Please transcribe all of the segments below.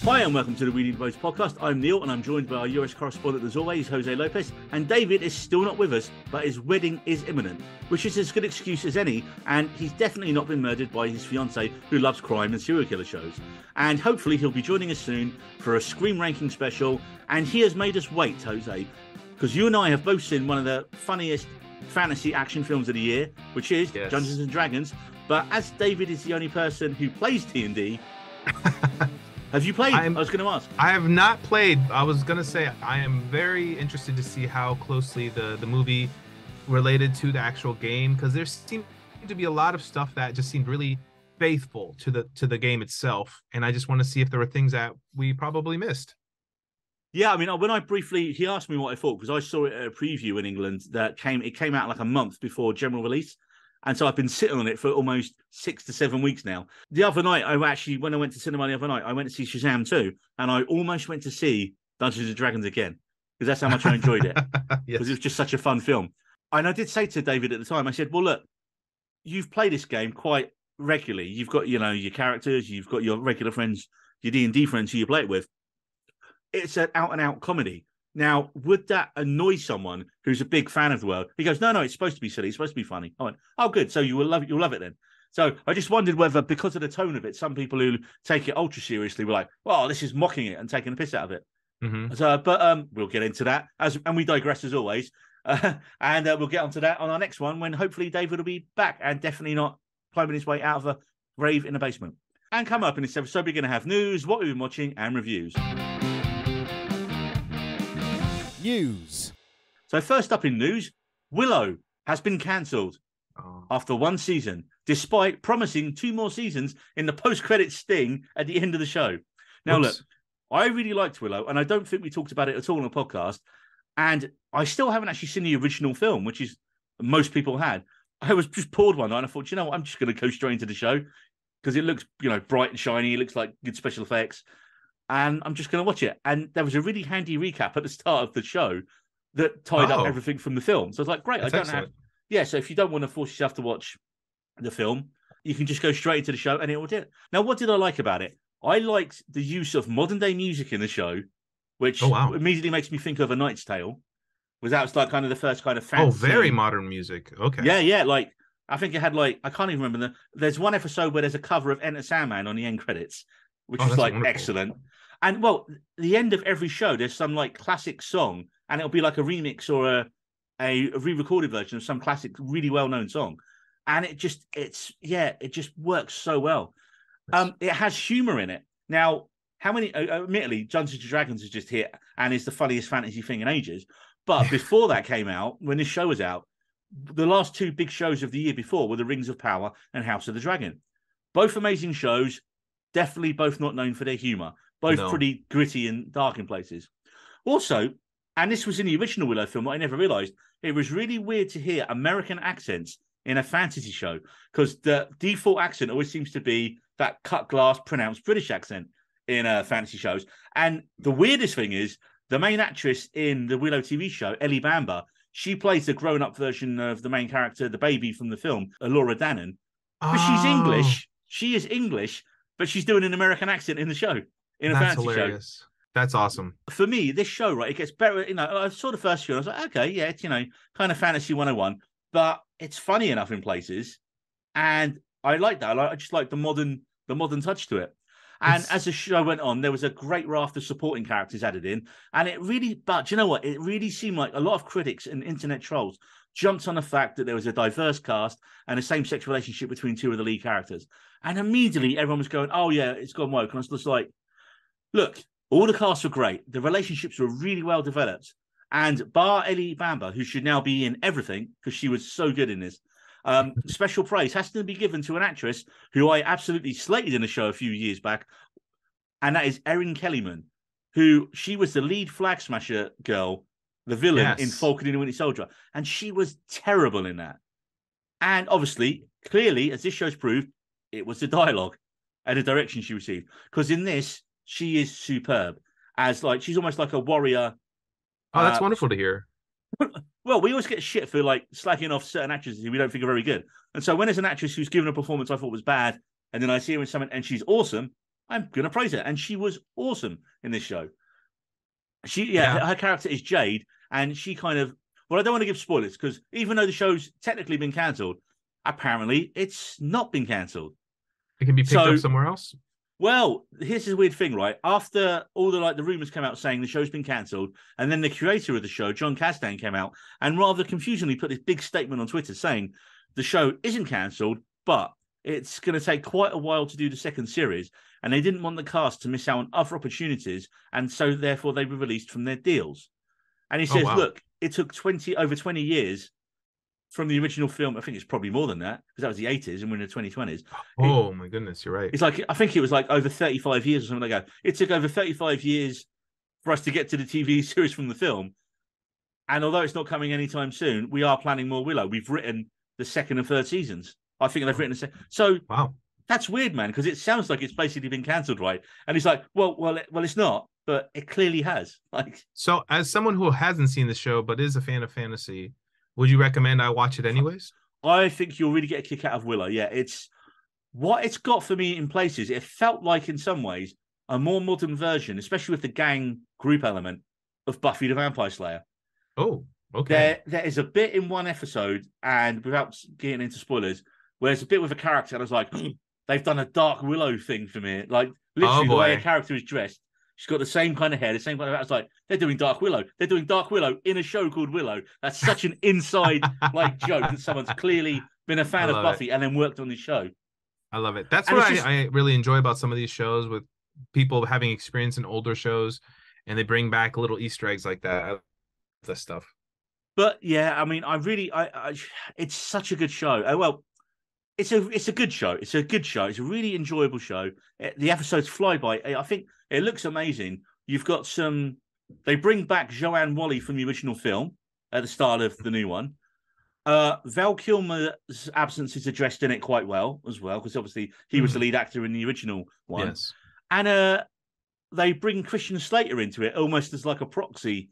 Hi and welcome to the We Need Votes podcast. I'm Neil and I'm joined by our US correspondent as always, Jose Lopez. And David is still not with us, but his wedding is imminent, which is as good excuse as any. And he's definitely not been murdered by his fiancée who loves crime and serial killer shows. And hopefully he'll be joining us soon for a Scream ranking special. And he has made us wait, Jose, because you and I have both seen one of the funniest fantasy action films of the year, which is Dungeons and Dragons. But as David is the only person who plays D&D... Have you played? I was going to ask. I have not played. I was going to say I am very interested to see how closely the movie related to the actual game, because there seemed to be a lot of stuff that just seemed really faithful to the game itself, and I just want to see if there were things that we probably missed. Yeah, I mean, when he asked me what I thought, because I saw it at a preview in England that came out like a month before general release. And so I've been sitting on it for almost 6 to 7 weeks now. The other night, when I went to cinema the other night, I went to see Shazam 2, and I almost went to see Dungeons and Dragons again, because that's how much I enjoyed it. Because it was just such a fun film. And I did say to David at the time, I said, well, look, you've played this game quite regularly. You've got, your characters, you've got your regular friends, your D&D friends who you play it with. It's an out-and-out comedy. Now, would that annoy someone who's a big fan of the world? He goes, no, it's supposed to be silly. It's supposed to be funny. I went, oh, good. So you'll love it then. So I just wondered whether, because of the tone of it, some people who take it ultra seriously were like, oh, this is mocking it and taking the piss out of it. Mm-hmm. So, but we'll get into that, and we digress as always. And we'll get onto that on our next one, when hopefully David will be back and definitely not climbing his way out of a grave in a basement. And come up in this episode, we're going to have news, what we've been watching, and reviews. News. So first up in news, Willow has been cancelled after one season, despite promising 2 more seasons in the post-credits sting at the end of the show. Now, Look, I really liked Willow, and I don't think we talked about it at all on the podcast, and I still haven't actually seen the original film, which is most people had. I was just bored one night, and I thought, what, I'm just going to go straight into the show, because it looks, bright and shiny, it looks like good special effects. And I'm just going to watch it. And there was a really handy recap at the start of the show that tied up everything from the film. So I was like, great. That's excellent. So if you don't want to force yourself to watch the film, you can just go straight into the show and it will do it. Now, what did I like about it? I liked the use of modern day music in the show, which immediately makes me think of A Knight's Tale. That was like kind of the first kind of fantasy. Oh, very modern music. Okay. Yeah. Like, I think it had I can't even remember. There's one episode where there's a cover of Enter Sandman on the end credits, which was like wonderful. Excellent. And, the end of every show, there's some, classic song, and it'll be like a remix or a re-recorded version of some classic, really well-known song. And it just works so well. It has humor in it. Now, admittedly, Dungeons & Dragons is just hit and is the funniest fantasy thing in ages. But before that came out, when this show was out, the last 2 big shows of the year before were The Rings of Power and House of the Dragon. Both amazing shows, definitely both not known for their humor. Both pretty gritty and dark in places. Also, and this was in the original Willow film, I never realised, it was really weird to hear American accents in a fantasy show, because the default accent always seems to be that cut glass, pronounced British accent in fantasy shows. And the weirdest thing is, the main actress in the Willow TV show, Ellie Bamber, she plays the grown-up version of the main character, the baby from the film, Laura Dannon. But she's English. She is English, but she's doing an American accent in the show. That's hilarious. Show. That's awesome. For me, this show, right, it gets better. I saw the first show, and I was like, okay, yeah, it's, kind of fantasy 101, but it's funny enough in places. And I like that. I just like the modern touch to it. And as the show went on, there was a great raft of supporting characters added in. And it really, but you know what? It really seemed like a lot of critics and internet trolls jumped on the fact that there was a diverse cast and a same-sex relationship between 2 of the lead characters. And immediately everyone was going, oh yeah, it's gone woke. And I was just like, look, all the casts were great. The relationships were really well developed. And bar Ellie Bamber, who should now be in everything because she was so good in this, special praise has to be given to an actress who I absolutely slated in a show a few years back, and that is Erin Kellyman, who she was the lead Flag Smasher girl, the villain in Falcon and the Winter Soldier, and she was terrible in that. And obviously, clearly, as this show's proved, it was the dialogue and the direction she received. Because in this, she is superb. She's almost like a warrior. Oh, that's wonderful to hear. Well, we always get shit for slacking off certain actresses who we don't think are very good. And so when there's an actress who's given a performance I thought was bad, and then I see her in something and she's awesome, I'm going to praise her. And she was awesome in this show. Her character is Jade, and she kind of, well, I don't want to give spoilers because even though the show's technically been cancelled, apparently it's not been cancelled. It can be picked up somewhere else? Well, here's the weird thing, right? After all the rumors came out saying the show's been cancelled, and then the creator of the show, John Kasdan, came out and rather confusingly put this big statement on Twitter saying the show isn't cancelled, but it's going to take quite a while to do the second series, and they didn't want the cast to miss out on other opportunities, and so therefore they were released from their deals. And he says, look, it took over 20 years from the original film. I think it's probably more than that because that was the 80s and we're in the 2020s. Oh, my goodness, you're right. It's like, I think it was like over 35 years or something like that. It took over 35 years for us to get to the TV series from the film. And although it's not coming anytime soon, we are planning more Willow. We've written the second and third seasons. I think they've written So wow, that's weird, man, because it sounds like it's basically been cancelled, right? And he's like, well, it's not, but it clearly has. Like, so as someone who hasn't seen the show but is a fan of fantasy, would you recommend I watch it anyways? I think you'll really get a kick out of Willow. Yeah, it's what it's got for me in places. It felt like, in some ways, a more modern version, especially with the gang group element of Buffy the Vampire Slayer. Oh, okay. There is a bit in one episode, and without getting into spoilers, where there's a bit with a character, and I was like, they've done a Dark Willow thing for me. Like, literally, the way a character is dressed. She's got the same kind of hair, the same kind of... I was like, they're doing Dark Willow. They're doing Dark Willow in a show called Willow. That's such an inside joke that someone's clearly been a fan of Buffy and then worked on this show. I love it. That's what I really enjoy about some of these shows, with people having experience in older shows, and they bring back little Easter eggs like that. I love that stuff. But yeah, I mean, it's such a good show. It's a good show. It's a good show. It's a really enjoyable show. The episodes fly by. I think it looks amazing. You've got they bring back Joanne Whalley from the original film at the start of the new one. Val Kilmer's absence is addressed in it quite well as well, because obviously he was the lead actor in the original one. Yes. And they bring Christian Slater into it almost as like a proxy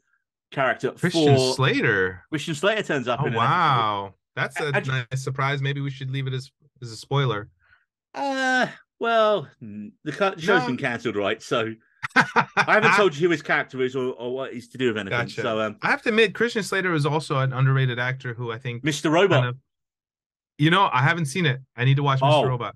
character. Christian Slater turns up in it. Wow. That's a nice surprise. Maybe we should leave it as a spoiler. Well, the show's been cancelled, right? So I haven't told you who his character is or what he's to do with anything. Gotcha. So I have to admit, Christian Slater is also an underrated actor who I think Mr. Robot. I haven't seen it. I need to watch Mr. Robot.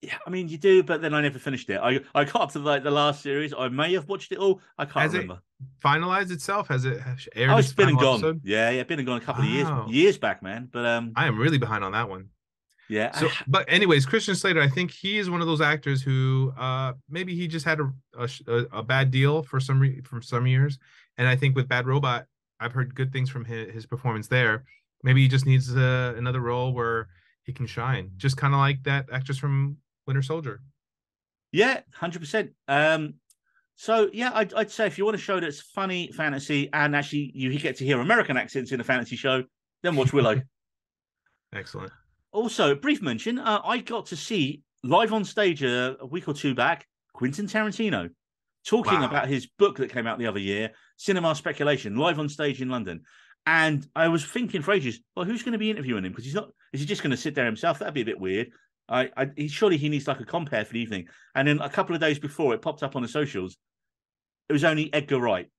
Yeah, I mean you do, but then I never finished it. I got to the last series. I may have watched it all. I can't remember. Finalized itself? Has it aired? It's been and gone. Episode? Yeah, been and gone a couple of years back, man. But I am really behind on that one. Yeah. So, but anyways, Christian Slater, I think he is one of those actors who maybe he just had a bad deal for some years, and I think with Bad Robot, I've heard good things from his performance there. Maybe he just needs another role where he can shine, just kind of like that actress from Winter Soldier. Yeah, 100%. So yeah, I'd say if you want a show that's funny, fantasy, and actually you get to hear American accents in a fantasy show, then watch Willow. Excellent. Also, brief mention, I got to see live on stage a week or two back, Quentin Tarantino talking about his book that came out the other year, Cinema Speculation, live on stage in London. And I was thinking for ages, well, who's going to be interviewing him? Because is he just going to sit there himself? That'd be a bit weird. Surely he needs like a compere for the evening. And then a couple of days before, it popped up on the socials. It was only Edgar Wright.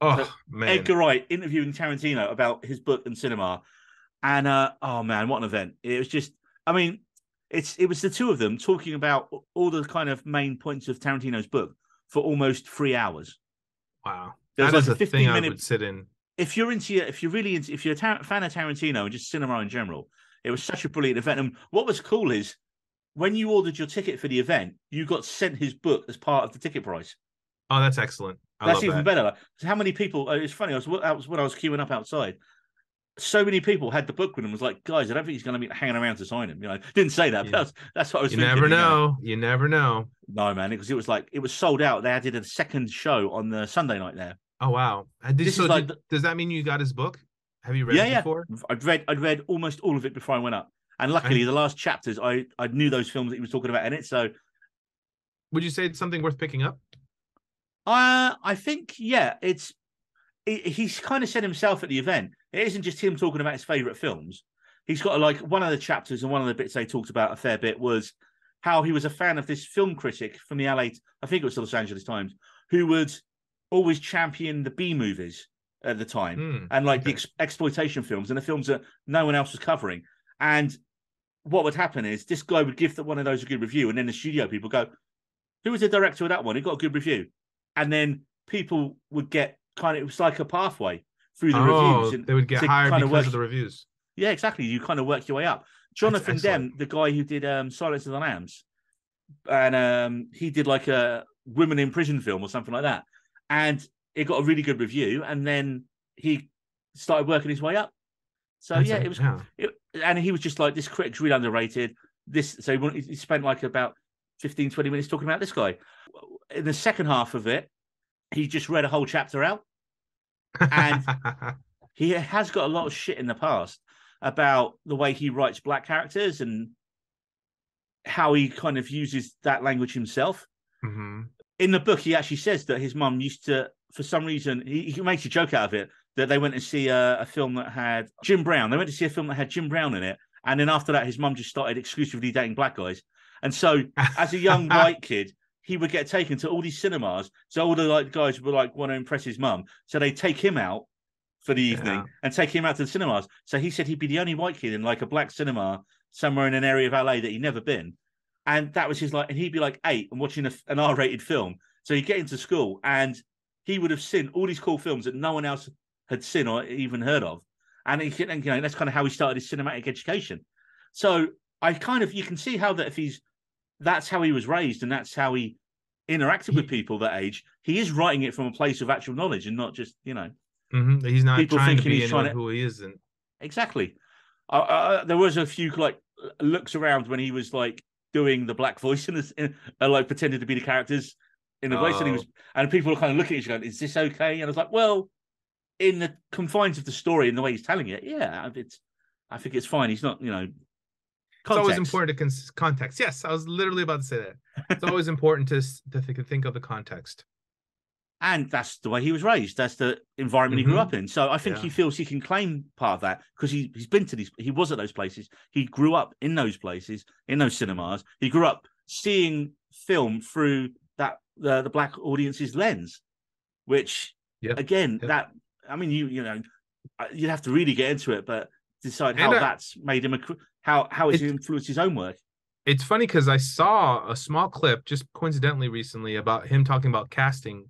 Man. Edgar Wright interviewing Tarantino about his book and cinema. And, oh man, what an event. It was just, I mean, it was the two of them talking about all the kind of main points of Tarantino's book for almost 3 hours. Wow. That is a thing I would sit in. If you're a fan of Tarantino and just cinema in general, it was such a brilliant event. And what was cool is when you ordered your ticket for the event, you got sent his book as part of the ticket price. Oh, that's excellent. That's even better. So how many people? It's funny. I was when I was queuing up outside. So many people had the book with them. Was like, guys, I don't think he's going to be hanging around to sign him. Didn't say that, but that's what I was thinking. Never know. You never know. No, man, because it was sold out. They did a second show on the Sunday night there. Oh wow! Does that mean you got his book? Have you read it before? I'd read almost all of it before I went up, and luckily the last chapters I knew those films that he was talking about in it. So, would you say it's something worth picking up? I think he's kind of said himself at the event. It isn't just him talking about his favorite films. He's got one of the chapters and one of the bits they talked about a fair bit was how he was a fan of this film critic from the LA, I think it was the Los Angeles Times, who would always champion the B movies at the time and like the exploitation films and the films that no one else was covering. And what would happen is this guy would give one of those a good review, and then the studio people go, who was the director of that one? He got a good review. And then people would get it was like a pathway through the reviews. And they would get hired because of the reviews. Yeah, exactly. You kind of work your way up. Jonathan Demme, the guy who did Silence of the Lambs, and he did like a women in prison film or something like that. And it got a really good review, and then he started working his way up. So and he was just like, this critic's really underrated. So he spent like about 15, 20 minutes talking about this guy. In the second half of it, he just read a whole chapter out. And he has got a lot of shit in the past about the way he writes black characters and how he kind of uses that language himself. Mm-hmm. In the book, he actually says that his mum used to, for some reason, he makes a joke out of it, that they went to see a film that had Jim Brown. They went to see a film that had Jim Brown in it. And then after that, his mum just started exclusively dating black guys. And so as a young white kid, he would get taken to all these cinemas. So all the guys would want to impress his mum. So they take him out for the evening and take him out to the cinemas. So he said he'd be the only white kid in like a black cinema somewhere in an area of LA that he'd never been. And that was his and he'd be like 8 and watching an R-rated film. So he'd get into school and he would have seen all these cool films that no one else had seen or even heard of. And that's kind of how he started his cinematic education. So you can see how that that's how he was raised and that's how he interacted with people that age. He is writing it from a place of actual knowledge and not just, Mm-hmm. He's not trying to be who he isn't. Exactly. There was a few looks around when he was doing the black voice and pretended to be the characters in the voice, and people were kind of looking at each other going, "Is this okay?" And I was like, "Well, in the confines of the story and the way he's telling it, yeah, I think it's fine. He's not, Context. It's always important to context. Yes, I was literally about to say that. It's always important to think of the context. And that's the way he was raised. That's the environment he grew up in. So I think he feels he can claim part of that because he's been to he was at those places. He grew up in those places, in those cinemas. He grew up seeing film through the black audience's lens, which you'd have to really get into it, but decide how that's made him how it's influenced his own work. It's funny because I saw a small clip just coincidentally recently about him talking about casting.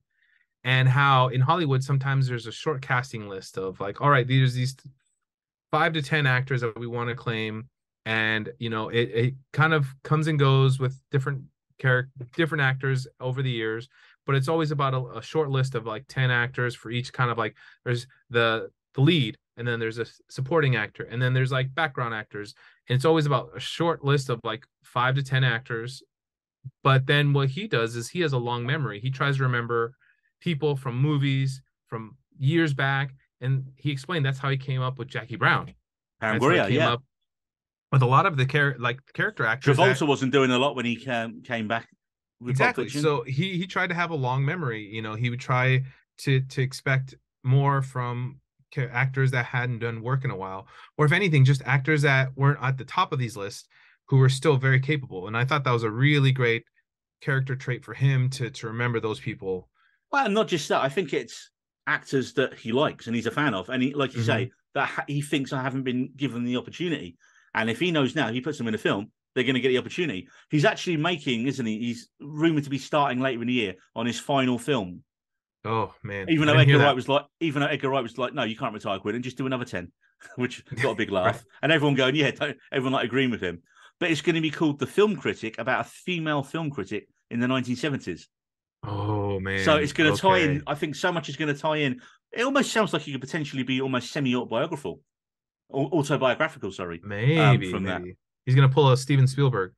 And how in Hollywood, sometimes there's a short casting list of all right, there's these 5 to 10 actors that we want to claim. And, it kind of comes and goes with different actors over the years. But it's always about a short list of 10 actors for each kind of there's the lead, and then there's a supporting actor, and then there's background actors. And it's always about a short list of 5 to 10 actors. But then what he does is he has a long memory. He tries to remember people from movies from years back, and he explained that's how he came up with Jackie Brown. Up with a lot of the character actors. Travolta wasn't doing a lot when he came back. Exactly. So he tried to have a long memory. He would try to expect more from actors that hadn't done work in a while, or if anything, just actors that weren't at the top of these lists who were still very capable. And I thought that was a really great character trait for him to remember those people. Well, not just that. I think it's actors that he likes and he's a fan of. And he, like you say, that he thinks I haven't been given the opportunity. And if he knows now, he puts them in a film, they're going to get the opportunity. He's actually making, isn't he? He's rumored to be starting later in the year on his final film. Oh, man. Even though Edgar Wright was like, no, you can't retire, Quentin, just do another 10, which got a big laugh. Right. And everyone going, everyone agreeing with him. But it's going to be called The Film Critic, about a female film critic in the 1970s. Oh, man. So it's going to tie in. I think so much is going to tie in. It almost sounds like it could potentially be almost semi-autobiographical. Sorry. Maybe. That. He's going to pull a Steven Spielberg.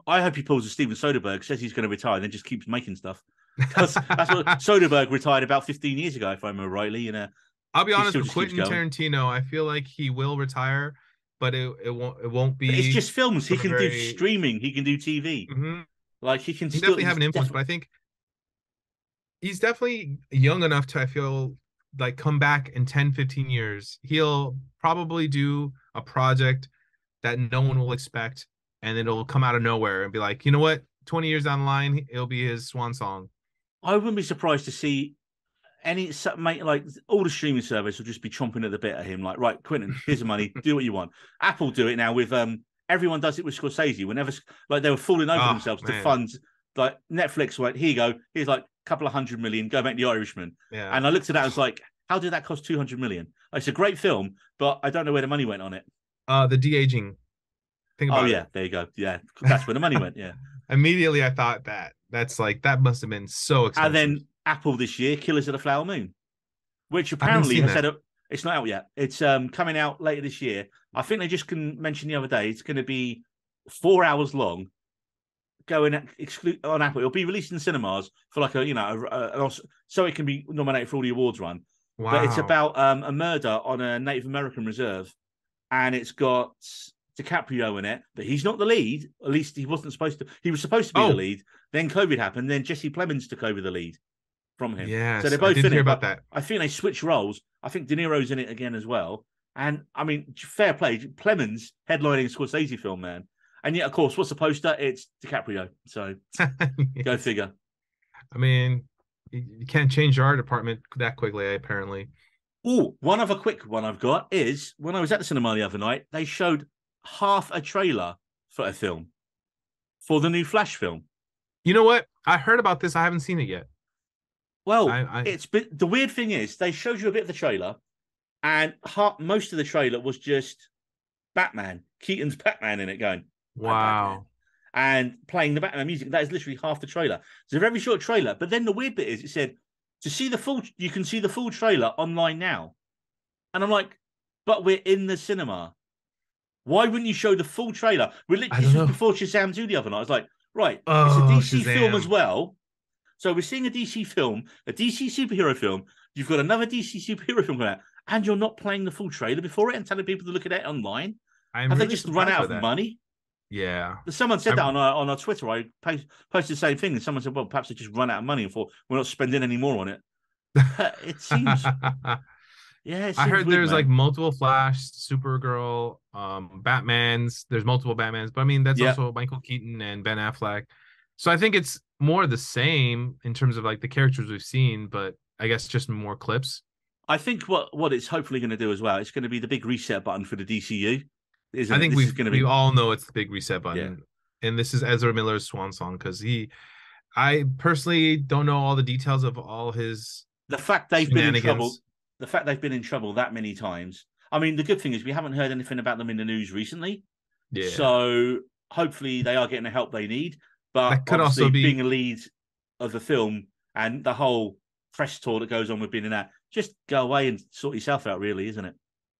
I hope he pulls a Steven Soderbergh, says he's going to retire, and then just keeps making stuff. That's what Soderbergh retired about 15 years ago, if I remember rightly. I'll be honest with Quentin Tarantino. I feel like he will retire, but it won't be. But it's just films. He can do streaming. He can do TV. Mm-hmm. He can still definitely have an influence, but I think he's definitely young enough to, I feel come back in 10, 15 years. He'll probably do a project that no one will expect, and it'll come out of nowhere and be like, you know what? 20 years down the line, it'll be his swan song. I wouldn't be surprised to see like all the streaming service will just be chomping at the bit at him. Like, right, Quentin, here's the money, do what you want. Apple do it now with everyone does it with Scorsese. Whenever like they were falling over themselves to fund, like Netflix went, here you go, here's like a couple of 100 million, go make The Irishman. Yeah. And I looked at that and was like, how did that cost 200 million? It's a great film, but I don't know where the money went on it. The de-aging. Think about it. There you go. Yeah, that's where the money went. Yeah. Immediately I thought that's like, that must have been so expensive. And then Apple this year, Killers of the Flower Moon, which apparently has had it's not out yet. It's coming out later this year. I think they just mentioned the other day it's going to be 4 hours long, going on Apple. It'll be released in cinemas for like so it can be nominated for all the awards run. Wow. But it's about a murder on a Native American reserve, and it's got DiCaprio in it, but he's not the lead. At least he wasn't supposed to. He was supposed to be the lead. Then COVID happened. Then Jesse Plemons took over the lead from him. Yeah, so they're both in it. About that. I think they switch roles. I think De Niro's in it again as well. And I mean, fair play. Plemons headlining a Scorsese film, man. And yet, of course, what's the poster? It's DiCaprio. So go figure. I mean, you can't change your art department that quickly, apparently. Oh, one other quick one I've got is when I was at the cinema the other night, they showed half a trailer for a film, for the new Flash film. You know what? I heard about this. I haven't seen it yet. Well, the weird thing is they showed you a bit of the trailer, and most of the trailer was just Batman, Keaton's Batman in it going, wow, and playing the Batman music. That is literally half the trailer. It's a very short trailer. But then the weird bit is it said, to see the full, you can see the full trailer online now. And I'm like, but we're in the cinema. Why wouldn't you show the full trailer? This was before Shazam 2 the other night. I was like, right, it's a DC film as well. So we're seeing a DC film, a DC superhero film. You've got another DC superhero film coming out, and you're not playing the full trailer before it and telling people to look at it online. Have they just run out of money? Yeah. Someone said that on our Twitter. I posted the same thing, and someone said, well, perhaps they just run out of money and thought we're not spending any more on it. It seems... Yeah, I heard there's like multiple Flash, Supergirl, Batmans. There's multiple Batmans, but I mean that's also Michael Keaton and Ben Affleck. So I think it's more the same in terms of like the characters we've seen, but I guess just more clips. I think what it's hopefully going to do as well, it's going to be the big reset button for the DCU. I think we all know it's the big reset button, and this is Ezra Miller's swan song because I personally don't know all the details of all his. The fact they've been in trouble. The fact they've been in trouble that many times. I mean, the good thing is we haven't heard anything about them in the news recently. Yeah. So hopefully they are getting the help they need. But that could also be being a lead of the film and the whole press tour that goes on with being in that. Just go away and sort yourself out, really, isn't it?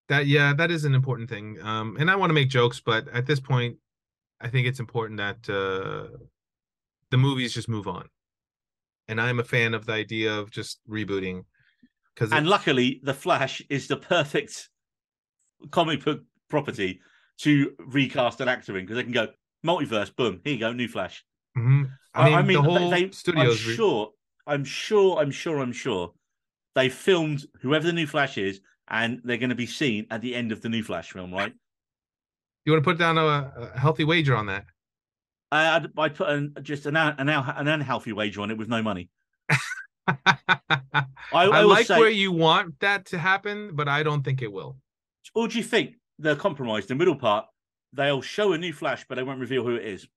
That is an important thing. And I want to make jokes, but at this point, I think it's important that the movies just move on. And I'm a fan of the idea of just rebooting. And luckily, The Flash is the perfect comic book property to recast an actor in because they can go multiverse, boom, here you go, new Flash. Mm-hmm. I mean, the whole studio's I'm sure they filmed whoever the new Flash is, and they're going to be seen at the end of the new Flash film, right? You want to put down a healthy wager on that? I'd put an unhealthy wager on it with no money. I like where you want that to happen, but I don't think it will. Or do you think they're compromised? The middle part, they'll show a new Flash, but they won't reveal who it is.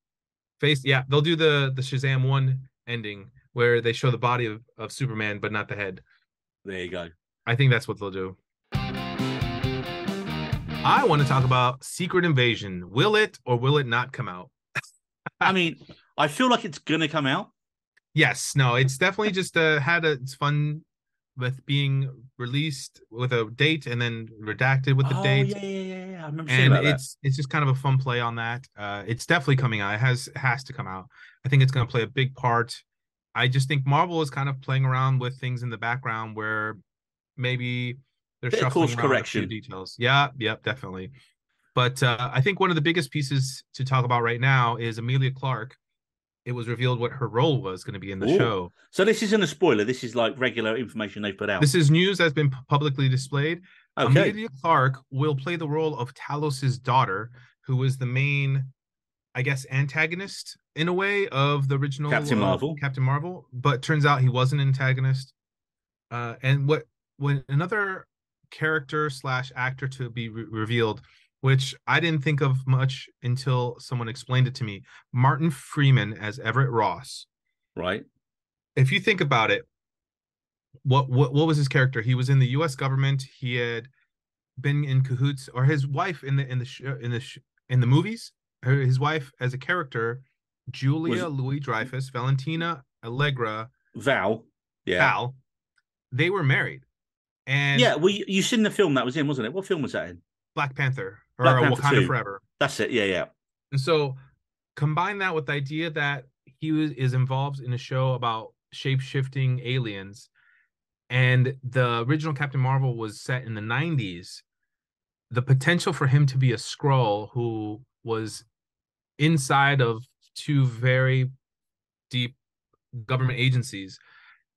They'll do the Shazam 1 ending where they show the body of Superman, but not the head. There you go. I think that's what they'll do. I want to talk about Secret Invasion. Will it or will it not come out? I mean, I feel like it's going to come out. Yes, no, it's definitely just it's fun with being released with a date and then redacted with the date. Yeah. I remember seeing that. It's just kind of a fun play on that. It's definitely coming out. It has to come out. I think it's going to play a big part. I just think Marvel is kind of playing around with things in the background where maybe they're shuffling around a few details. Yeah, definitely. But I think one of the biggest pieces to talk about right now is Emilia Clarke. It was revealed what her role was going to be in the show. So this isn't a spoiler. This is like regular information they've put out. This is news that's been publicly displayed. Okay. Emilia Clarke will play the role of Talos's daughter, who is the main I guess, antagonist in a way of the Captain original Marvel. Captain Marvel, but turns out he was an antagonist. And when another character slash actor to be revealed, which I didn't think of much until someone explained it to me, Martin Freeman as Everett Ross. Right. If you think about it, what was his character? He was in the U.S. government. He had been in cahoots, or his wife in the movies. His wife as a character, Julia Was Louis-Dreyfus, Valentina Allegra, Val. Yeah. Val. They were married, and Yeah, well, you seen the film that was in, wasn't it? What film was that in? Black Panther or Black Panther Wakanda 2. Forever. That's it. Yeah, yeah. And so combine that with the idea that is involved in a show about shape-shifting aliens, and the original Captain Marvel was set in the 90s. The potential for him to be a Skrull who was inside of two very deep government agencies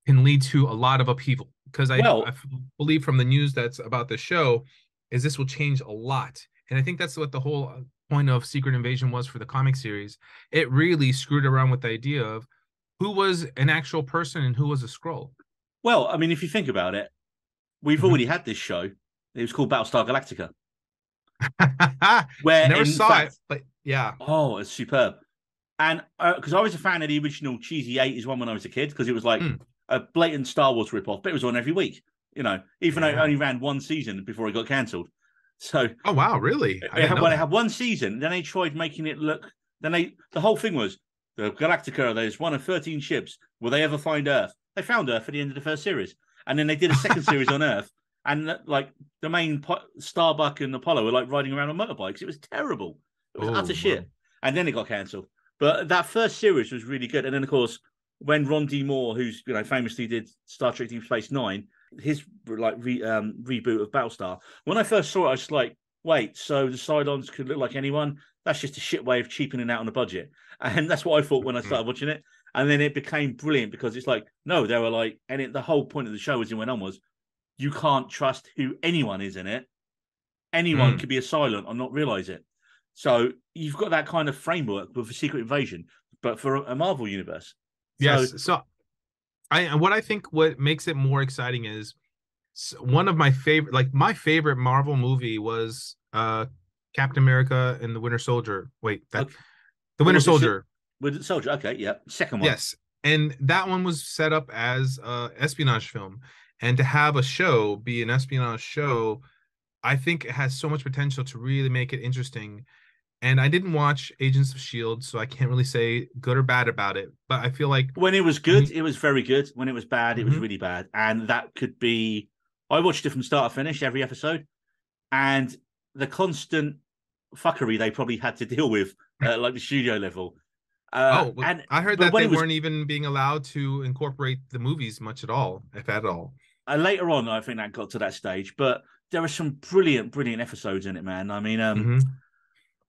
can lead to a lot of upheaval. Because I believe from the news that's about the show is this will change a lot. And I think that's what the whole point of Secret Invasion was for the comic series. It really screwed around with the idea of who was an actual person and who was a Skrull. Well, I mean, if you think about it, we've already had this show. It was called Battlestar Galactica. Where never saw it, but yeah. Oh, it's superb. And because I was a fan of the original cheesy 80s one when I was a kid, because it was like a blatant Star Wars ripoff, but it was on every week, even though it only ran one season before it got cancelled. So, oh wow, really? It had one season, then they tried making it look. The whole thing was the Galactica. There's one of 13 ships. Will they ever find Earth? They found Earth at the end of the first series, and then they did a second series on Earth, and like the main Starbuck and Apollo were like riding around on motorbikes. It was terrible. It was utter shit, and then it got cancelled. But that first series was really good, and then of course when Ron D. Moore, who's famously did Star Trek Deep Space Nine, his reboot of Battlestar. When I first saw it, I was like, wait, so the Cylons could look like anyone? That's just a shit way of cheapening out on the budget, and that's what I thought when I started watching it. And then it became brilliant because it's like, no, they were like, the whole point of the show as it went on was, you can't trust who anyone is in it. Anyone could be a Cylon and not realize it. So you've got that kind of framework with a Secret Invasion, but for a Marvel universe. Yes. So what makes it more exciting is one of my favorite Marvel movie was Captain America and the Winter Soldier. The Winter Soldier. With the Soldier, okay, yeah. Second one. Yes. And that one was set up as an espionage film. And to have a show be an espionage show, I think it has so much potential to really make it interesting. And I didn't watch Agents of S.H.I.E.L.D., so I can't really say good or bad about it. But I feel like when it was good, it was very good. When it was bad, it was really bad. And that could be... I watched it from start to finish, every episode. And the constant fuckery they probably had to deal with, like the studio level. And I heard that they weren't even being allowed to incorporate the movies much at all, if at all. Later on, I think that got to that stage. But there are some brilliant episodes in it, man. I mean,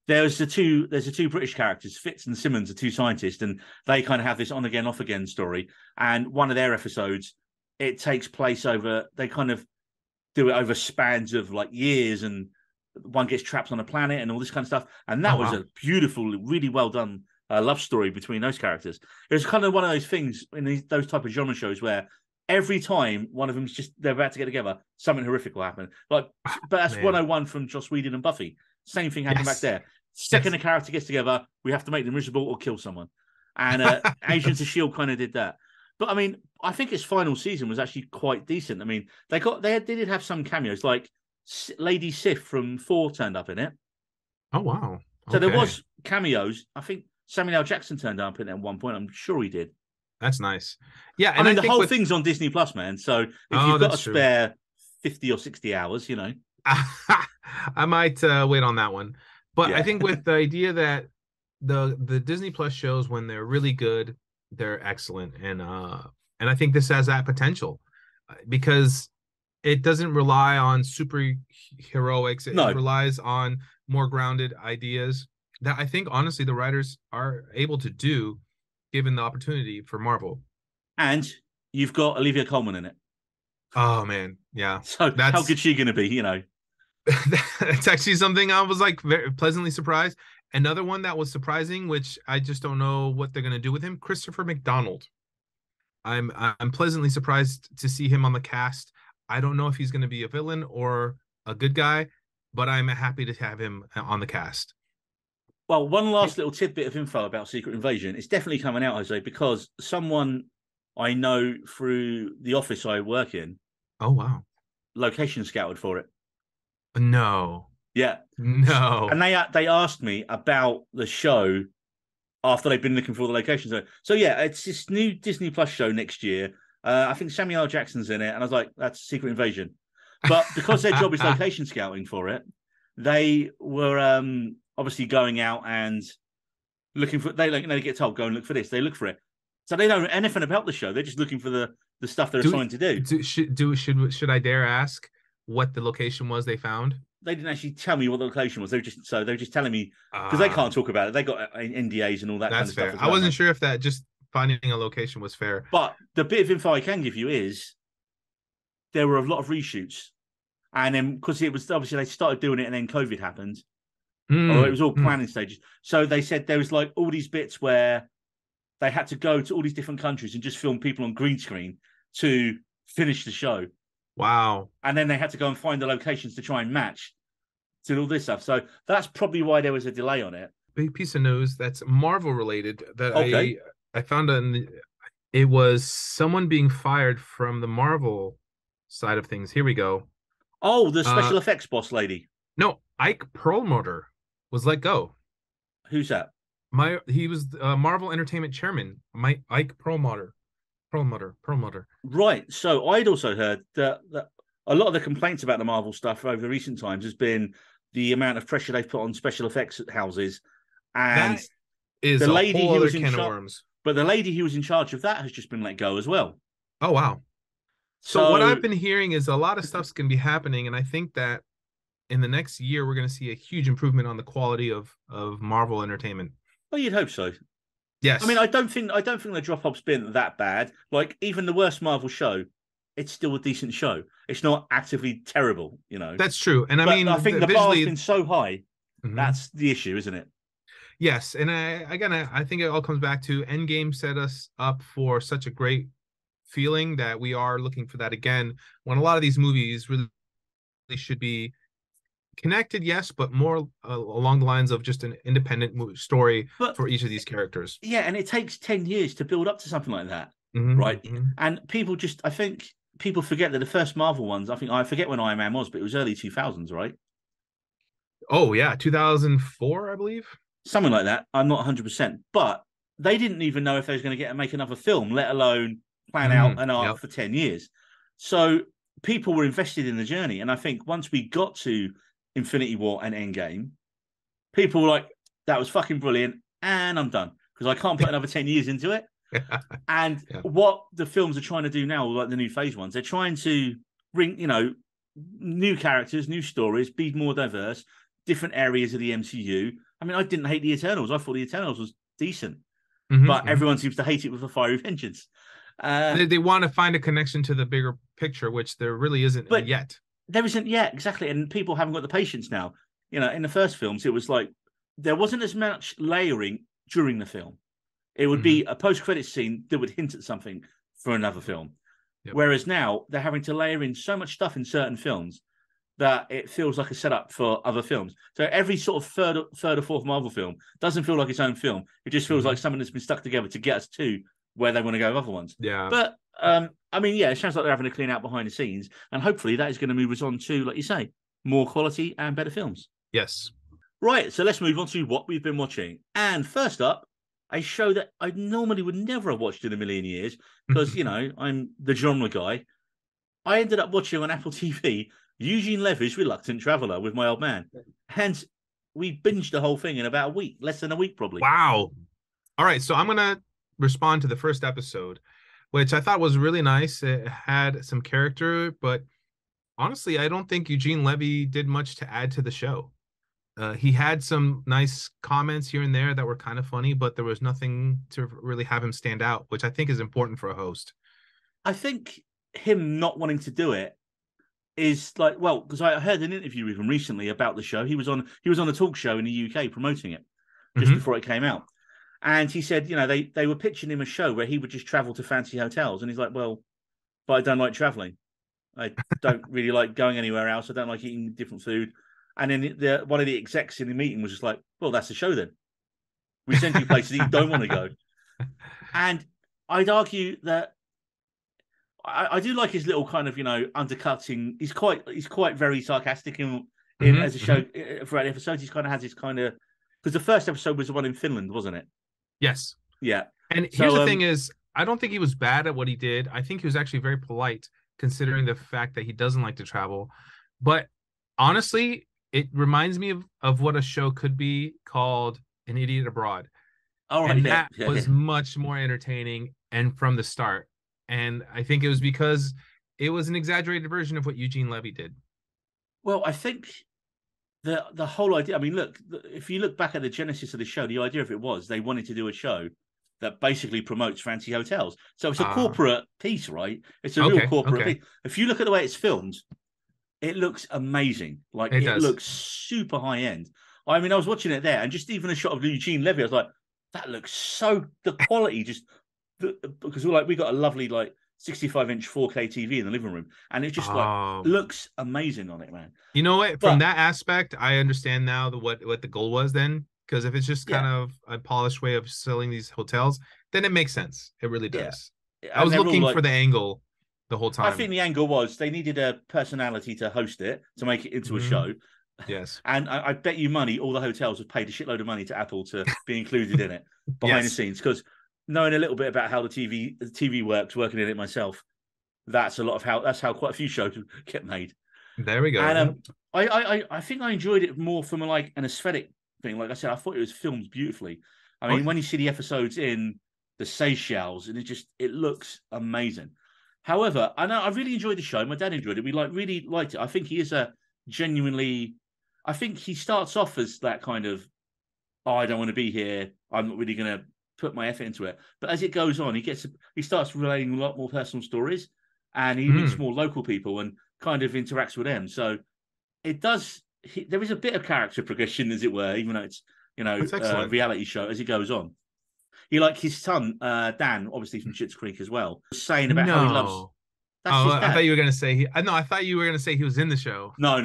there's the two British characters, Fitz and Simmons, are two scientists, and they kind of have this on again, off again story. And one of their episodes, it takes place they kind of do it over spans of like years, and one gets trapped on a planet and all this kind of stuff. And that was a beautiful, really well done love story between those characters. It was kind of one of those things in those type of genre shows where every time one of them's they're about to get together, something horrific will happen. But that's 101 from Joss Whedon and Buffy. Same thing happened back there. Second a character gets together, we have to make them miserable or kill someone. And Agents of S.H.I.E.L.D. kind of did that. But I mean, I think its final season was actually quite decent. I mean, they did have some cameos, like Lady Sif from Thor turned up in it. Oh wow! So there was cameos. I think Samuel L. Jackson turned up in it at one point. I'm sure he did. That's nice. Yeah, and I mean, the whole thing's on Disney Plus, man. So if you've got to spare 50 or 60 hours, I might wait on that one. But I think with the idea that the Disney Plus shows, when they're really good, they're excellent, and I think this has that potential because it doesn't rely on super heroics. It relies on more grounded ideas that I think honestly the writers are able to do, given the opportunity for Marvel. And you've got Olivia Colman in it. Oh man, yeah. So how good she going to be? It's actually something I was like very pleasantly surprised. Another one that was surprising, which I just don't know what they're gonna do with him, Christopher McDonald. I'm pleasantly surprised to see him on the cast. I don't know if he's gonna be a villain or a good guy, but I'm happy to have him on the cast. Well, one last little tidbit of info about Secret Invasion. It's definitely coming out, Jose, because someone I know through the office I work in. Oh, wow. Location scouted for it. No. Yeah. No. And they asked me about the show after they've been looking for all the locations. So yeah, it's this new Disney Plus show next year. I think Samuel L. Jackson's in it. And I was like, that's Secret Invasion. But because their job is location scouting for it, they were obviously going out and looking for, they get told, go and look for this. They look for it. So they don't know anything about the show. They're just looking for the stuff they're assigned to do. Should I dare ask what the location was they found? They didn't actually tell me what the location was. They were just telling me, because they can't talk about it. They got NDAs and all that kind of fair. stuff. I wasn't sure if that just finding a location was fair. But the bit of info I can give you is there were a lot of reshoots. And then because it was obviously they started doing it and then COVID happened. Or it was all planning stages. So they said there was like all these bits where they had to go to all these different countries and just film people on green screen to finish the show. Wow. And then they had to go and find the locations to try and match to all this stuff. So that's probably why there was a delay on it. Big piece of news that's Marvel related that I found it was someone being fired from the Marvel side of things. Here we go. Oh, the special effects boss lady. No, Ike Perlmutter was let go. Who's that? He was Marvel Entertainment chairman. Ike Perlmutter. Right. So I'd also heard that a lot of the complaints about the Marvel stuff over recent times has been the amount of pressure they've put on special effects houses, and that is the lady whole who was in can of charge. worms. But the lady who was in charge of that has just been let go as well. Oh wow. So what I've been hearing is a lot of stuff's going to be happening, and I think that in the next year we're going to see a huge improvement on the quality of Marvel entertainment. Well, you'd hope so. Yes. I mean, I don't think the drop-off's been that bad. Like, even the worst Marvel show, it's still a decent show. It's not actively terrible, you know. That's true. And I think the bar's been so high. Mm-hmm. That's the issue, isn't it? Yes. And I think it all comes back to Endgame set us up for such a great feeling that we are looking for that again, when a lot of these movies really should be connected, yes, but more along the lines of just an independent story for each of these characters. Yeah, and it takes 10 years to build up to something like that, right? Mm-hmm. And I think people forget that the first Marvel ones, I forget when Iron Man was, but it was early 2000s, right? Oh, yeah, 2004, I believe. Something like that. I'm not 100%. But they didn't even know if they was going to make another film, let alone plan out an arc for 10 years. So people were invested in the journey. And I think once we got to Infinity War and Endgame, people were like, that was fucking brilliant, and I'm done, because I can't put another 10 years into it. And what the films are trying to do now, like the new phase ones, they're trying to bring, new characters, new stories, be more diverse, different areas of the MCU. I mean, I didn't hate the Eternals. I thought the Eternals was decent, but everyone seems to hate it with a fiery vengeance. They want to find a connection to the bigger picture, which there really isn't yet. There isn't yet, exactly. And people haven't got the patience now. In the first films, it was like there wasn't as much layering during the film. It would be a post-credit scene that would hint at something for another film. Yep. Whereas now they're having to layer in so much stuff in certain films that it feels like a setup for other films. So every sort of third or fourth Marvel film doesn't feel like its own film. It just feels like something that's been stuck together to get us to where they want to go with other ones. Yeah. But it sounds like they're having to clean out behind the scenes, and hopefully that is going to move us on to, like you say, more quality and better films. Yes. Right. So let's move on to what we've been watching. And first up, a show that I normally would never have watched in a million years because, I'm the genre guy. I ended up watching on Apple TV Eugene Levy's Reluctant Traveler with my old man. Hence, we binged the whole thing in about a week, less than a week probably. Wow. All right. So I'm going to respond to the first episode, which I thought was really nice. It had some character, but honestly, I don't think Eugene Levy did much to add to the show. He had some nice comments here and there that were kind of funny, but there was nothing to really have him stand out, which I think is important for a host. I think him not wanting to do it is because I heard an interview with him recently about the show. He was on a talk show in the UK promoting it. just before it came out. And he said, they were pitching him a show where he would just travel to fancy hotels. And he's like, well, but I don't like traveling. I don't really like going anywhere else. I don't like eating different food. And then one of the execs in the meeting was just like, well, that's the show then. We send you places that you don't want to go. And I'd argue that I do like his little kind of, undercutting. He's quite very sarcastic as a show throughout the episodes. He's kind of has this kind of, because the first episode was the one in Finland, wasn't it? Yes. Yeah. And here's the thing is, I don't think he was bad at what he did. I think he was actually very polite, considering the fact that he doesn't like to travel. But honestly, it reminds me of what a show could be called An Idiot Abroad. Oh, and that was much more entertaining and from the start. And I think it was because it was an exaggerated version of what Eugene Levy did. Well, I think the whole idea, I mean, look, if you look back at the genesis of the show, the idea of it was they wanted to do a show that basically promotes fancy hotels. So it's a corporate piece, right? It's a real corporate piece. If you look at the way it's filmed, it looks amazing. Like it looks super high end. I mean, I was watching it there, and just even a shot of Eugene Levy, I was like, that looks so, the quality because we got a lovely 65-inch 4K TV in the living room, and it just looks amazing on it, man. You know what? From that aspect, I understand now what the goal was then, because if it's just kind of a polished way of selling these hotels, then it makes sense. It really does. Yeah. I was looking for the angle the whole time. I think the angle was they needed a personality to host it, to make it into a show. Yes. And I bet you money all the hotels have paid a shitload of money to Apple to be included in it behind the scenes, because knowing a little bit about how the TV works, working in it myself, that's how quite a few shows get made. There we go. And I think I enjoyed it more from an aesthetic thing. Like I said, I thought it was filmed beautifully. I mean, when you see the episodes in the Seychelles, and it looks amazing. However, I really enjoyed the show. My dad enjoyed it. We really liked it. I think he is I think he starts off as that kind of, I don't want to be here. I'm not really going to put my effort into it. But as it goes on, he starts relating a lot more personal stories, and he meets more local people and kind of interacts with them. So it does. There is a bit of character progression, as it were, even though it's a reality show as it goes on. He, like his son Dan, obviously from Schitt's Creek as well, was saying about how he loves. That's his dad. I thought you were going to say I thought you were going to say he was in the show. No.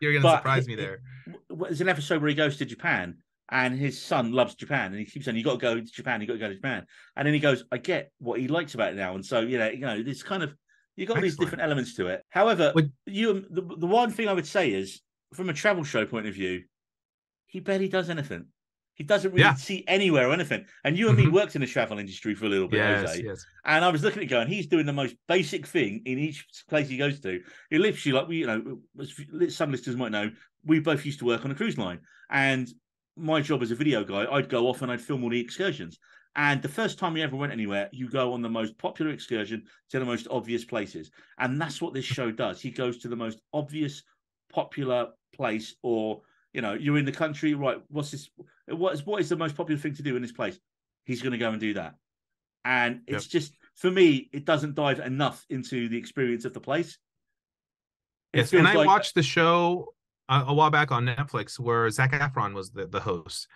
You're going to surprise me there. There's an episode where he goes to Japan, and his son loves Japan, and he keeps saying, "You got to go to Japan. You got to go to Japan." And then he goes, "I get what he likes about it now." And so this kind of, you got these different elements to it. However, the one thing I would say is, from a travel show point of view, he barely does anything. He doesn't really see anywhere or anything. And you and me worked in the travel industry for a little bit, Jose. Yes. And I was looking at it going, he's doing the most basic thing in each place he goes to. He literally, some listeners might know, we both used to work on a cruise line. And my job as a video guy, I'd go off and I'd film all the excursions. And the first time you ever went anywhere, you go on the most popular excursion to the most obvious places. And that's what this show does. He goes to the most obvious, popular place, or you're in the country, right? What is the most popular thing to do in this place? He's going to go and do that. And it's just, for me, it doesn't dive enough into the experience of the place. Yes, and I watched the show a while back on Netflix where Zac Efron was the host.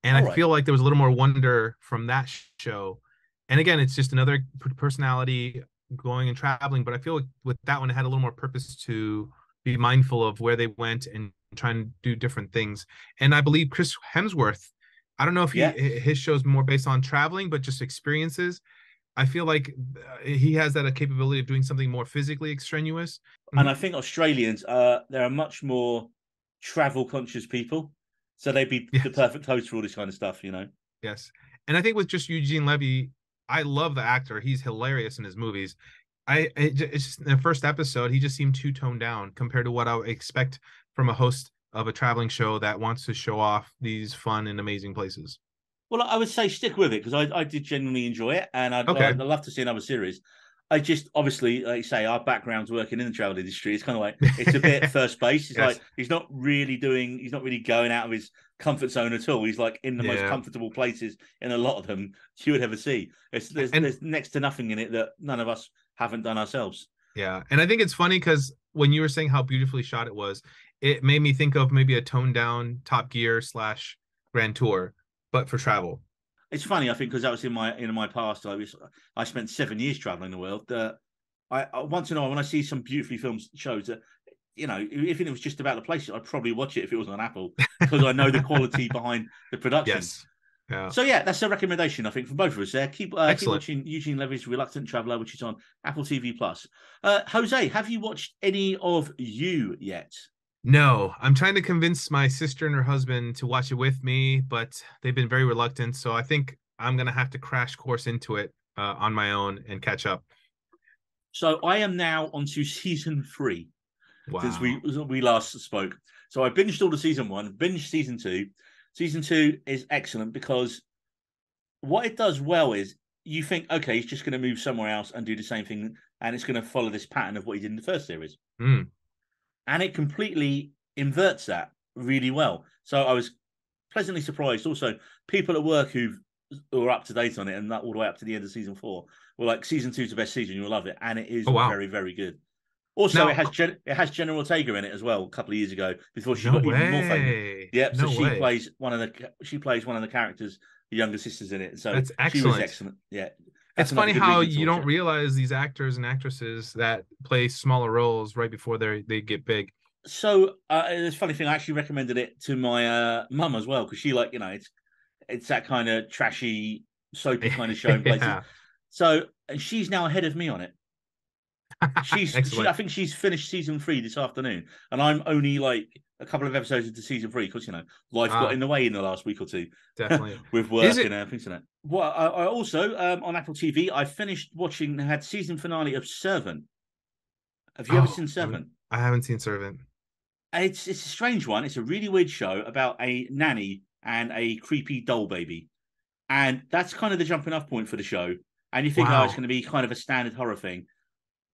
And I feel like there was a little more wonder from that show. And again, it's just another personality going and traveling. But I feel like with that one, it had a little more purpose to be mindful of where they went and trying to do different things. And I believe Chris Hemsworth, I don't know if his show's more based on traveling, but just experiences. I feel like he has that capability of doing something more physically extraneous. And I think Australians, they're a much more travel conscious people. So they'd be the perfect host for all this kind of stuff, Yes. And I think with just Eugene Levy, I love the actor. He's hilarious in his movies. It's just, in the first episode, he just seemed too toned down compared to what I would expect from a host of a traveling show that wants to show off these fun and amazing places. Well, I would say stick with it, because I did genuinely enjoy it, and I'd love to see another series. I just, obviously, like you say, our background's working in the travel industry. It's kind of like, it's a bit first base. It's like, he's not really going out of his comfort zone at all. He's like in the most comfortable places in a lot of them you would ever see. There's next to nothing in it that none of us haven't done ourselves. Yeah. And I think it's funny because when you were saying how beautifully shot it was, it made me think of maybe a toned down Top Gear / Grand Tour, but for travel. It's funny, I think, because that was in my past. I spent 7 years traveling the world. I once in a while, when I see some beautifully filmed shows that, if it was just about the places, I'd probably watch it if it was on Apple, because I know the quality behind the production. Yes. Yeah. So yeah, that's a recommendation, I think, for both of us there. Keep watching Eugene Levy's Reluctant Traveller, which is on Apple TV Plus. Jose, have you watched any of You yet? No, I'm trying to convince my sister and her husband to watch it with me, but they've been very reluctant. So I think I'm gonna have to crash course into it on my own and catch up. So I am now onto season 3 since Wow. we last spoke. So I binged all the season 1, binged season 2. Season 2 is excellent because what it does well is you think, okay, he's just going to move somewhere else and do the same thing, and it's going to follow this pattern of what he did in the first series. Mm. And it completely inverts that really well. So I was pleasantly surprised. Also, people at work who are up to date on it and that all the way up to the end of season 4 were like, season 2 is the best season. You'll love it, and it is very, very good. Also, now, it has Jenna Ortega in it as well. A couple of years ago, before she no got way. even more famous. Yep. No so she way. plays one of the characters, the younger sisters in it. So that's excellent. She was excellent. Yeah. It's funny how you don't realize these actors and actresses that play smaller roles right before they get big. So it's a funny thing. I actually recommended it to my mum as well, because she it's that kind of trashy soapy kind of show in places. Yeah. So she's now ahead of me on it. I think she's finished season 3 this afternoon, and I'm only like a couple of episodes into season 3 because life got in the way in the last week or two. Definitely. With work and things like that. Well, I also on Apple TV I had season finale of Servant. Have you ever seen Servant? I haven't seen Servant. It's a strange one. It's a really weird show about a nanny and a creepy doll baby, and that's kind of the jumping off point for the show. And you think, oh, it's going to be kind of a standard horror thing.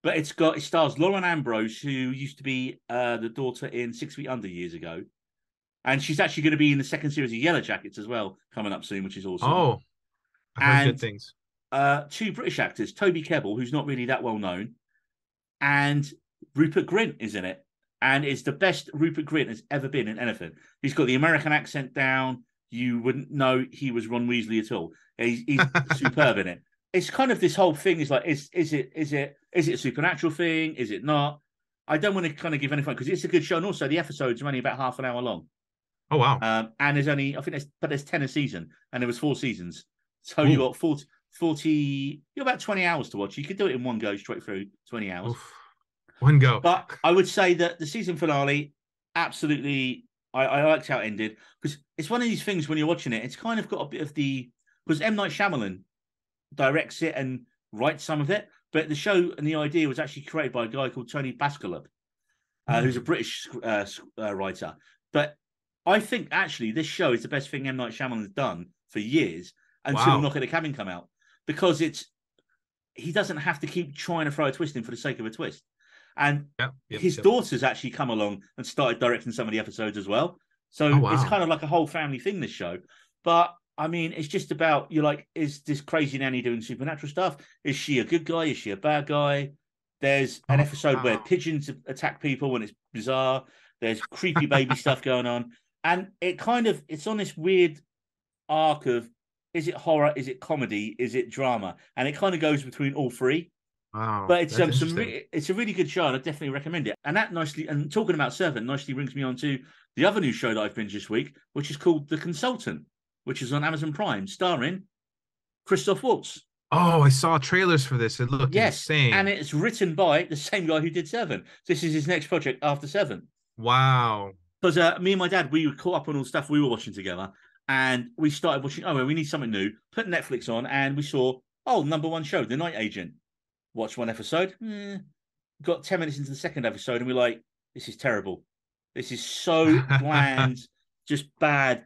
But it stars Lauren Ambrose, who used to be the daughter in 6 Feet Under years ago. And she's actually going to be in the second series of Yellow Jackets as well, coming up soon, which is awesome. Oh, I heard good things. 2 British actors, Toby Kebbell, who's not really that well known, and Rupert Grint is in it. And it's the best Rupert Grint has ever been in anything. He's got the American accent down. You wouldn't know he was Ron Weasley at all. He's superb in it. It's kind of this whole thing is like, is it a supernatural thing? Is it not? I don't want to kind of give any fun because it's a good show. And also the episodes are only about half an hour long. Oh, wow. And there's 10 a season, and there was 4 seasons. So you got 40, you're about 20 hours to watch. You could do it in one go straight through 20 hours. Oof. One go. But I would say that the season finale, absolutely, I liked how it ended, because it's one of these things when you're watching it, it's kind of got a bit of because M. Night Shyamalan directs it and writes some of it, but the show and the idea was actually created by a guy called Tony Bascup, who's a British writer. But I think actually this show is the best thing M. Night Shyamalan's done for years until Knock at the Cabin come out, because he doesn't have to keep trying to throw a twist in for the sake of a twist. And his daughter's actually come along and started directing some of the episodes as well. So it's kind of like a whole family thing, this show. But I mean, it's just about, you're like, is this crazy nanny doing supernatural stuff? Is she a good guy? Is she a bad guy? There's an episode where pigeons attack people and it's bizarre. There's creepy baby stuff going on. And it's on this weird arc of, is it horror? Is it comedy? Is it drama? And it kind of goes between all three. Wow, but it's a really good show, and I definitely recommend it. And that and talking about Servant nicely brings me on to the other new show that I've binged this week, which is called The Consultant, which is on Amazon Prime, starring Christoph Waltz. Oh, I saw trailers for this. It looked insane. And it's written by the same guy who did Seven. This is his next project after Seven. Wow. Because me and my dad, we were caught up on all the stuff we were watching together, and we started watching, we need something new, put Netflix on, and we saw, number one show, The Night Agent. Watched one episode, got 10 minutes into the second episode, and we're like, this is terrible. This is so bland, just bad.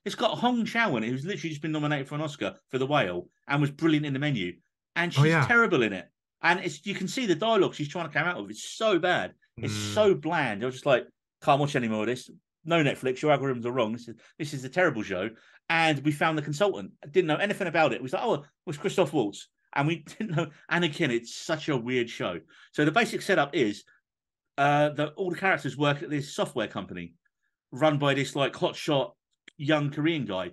It's got Hong Chau in it, who's literally just been nominated for an Oscar for The Whale and was brilliant in The Menu. And she's terrible in it. And you can see the dialogue she's trying to come out of. It's so bad. It's so bland. I was just like, can't watch any more of this. No Netflix, your algorithms are wrong. This is a terrible show. And we found The Consultant. I didn't know anything about it. We was like, it was Christoph Waltz. And we didn't know. And again, it's such a weird show. So the basic setup is that all the characters work at this software company run by this like hotshot young Korean guy.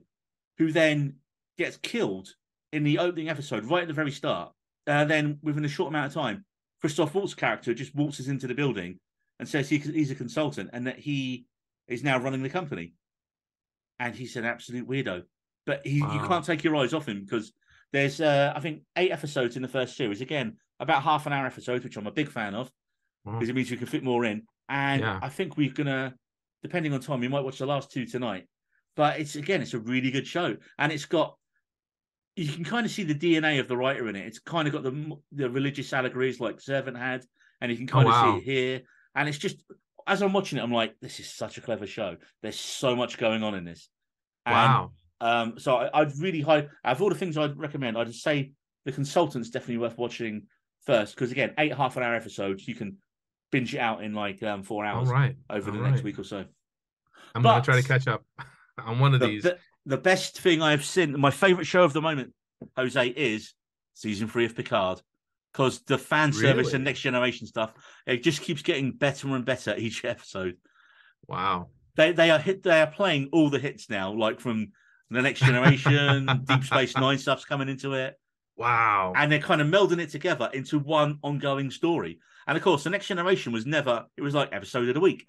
who then gets killed in the opening episode right at the very start. Then within a short amount of time, Christoph Waltz's character just waltzes into the building and says he's a consultant and that he is now running the company. And he's an absolute weirdo. But you can't take your eyes off him because there's, I think, 8 episodes in the first series. Again, about half an hour episodes, which I'm a big fan of because it means we can fit more in. And I think we're going to, depending on time, we might watch the last 2 tonight. But it's a really good show. And it's got, you can kind of see the DNA of the writer in it. It's kind of got the religious allegories like Servant had, and you can kind of see it here. And it's just, as I'm watching it, I'm like, this is such a clever show. There's so much going on in this. And, so I'd really out of all the things I'd recommend, I'd say The Consultant's definitely worth watching first. Because again, 8 half-an-hour episodes, you can binge it out in like 4 hours over the next week or so. I'm going to try to catch up on one of these. The best thing I've seen, my favorite show of the moment, Jose, is season 3 of Picard. Because the fan service and Next Generation stuff, it just keeps getting better and better each episode. Wow. They are playing all the hits now, like from the Next Generation, Deep Space Nine stuff's coming into it. Wow. And they're kind of melding it together into one ongoing story. And of course, the Next Generation was never, it was like episode of the week.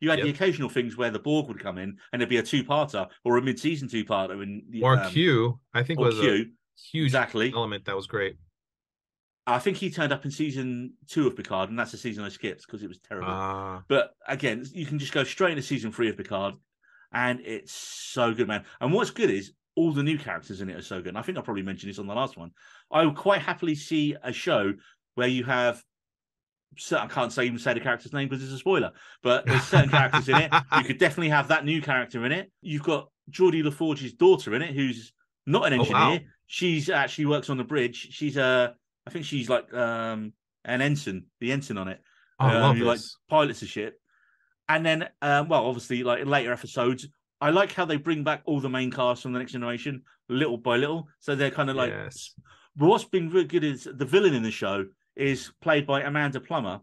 You had the occasional things where the Borg would come in and there'd be a 2-parter or a mid-season 2-parter. Or Q, I think was Q. A huge element that was great. I think he turned up in season 2 of Picard, and that's the season I skipped because it was terrible. But again, you can just go straight into season 3 of Picard, and it's so good, man. And what's good is all the new characters in it are so good. And I think I probably mentioned this on the last one. I would quite happily see a show where you have, I can't even say the character's name because it's a spoiler, but there's certain characters in it. You could definitely have that new character in it. You've got Geordie LaForge's daughter in it, who's not an engineer. Oh, wow. She's actually works on the bridge. She's I think she's like an ensign, the ensign on it. Who like pilots the ship. And then, obviously, like in later episodes, I like how they bring back all the main cast from the Next Generation little by little. So they're kind of like. Yes. But what's been really good is the villain in the show is played by Amanda Plummer,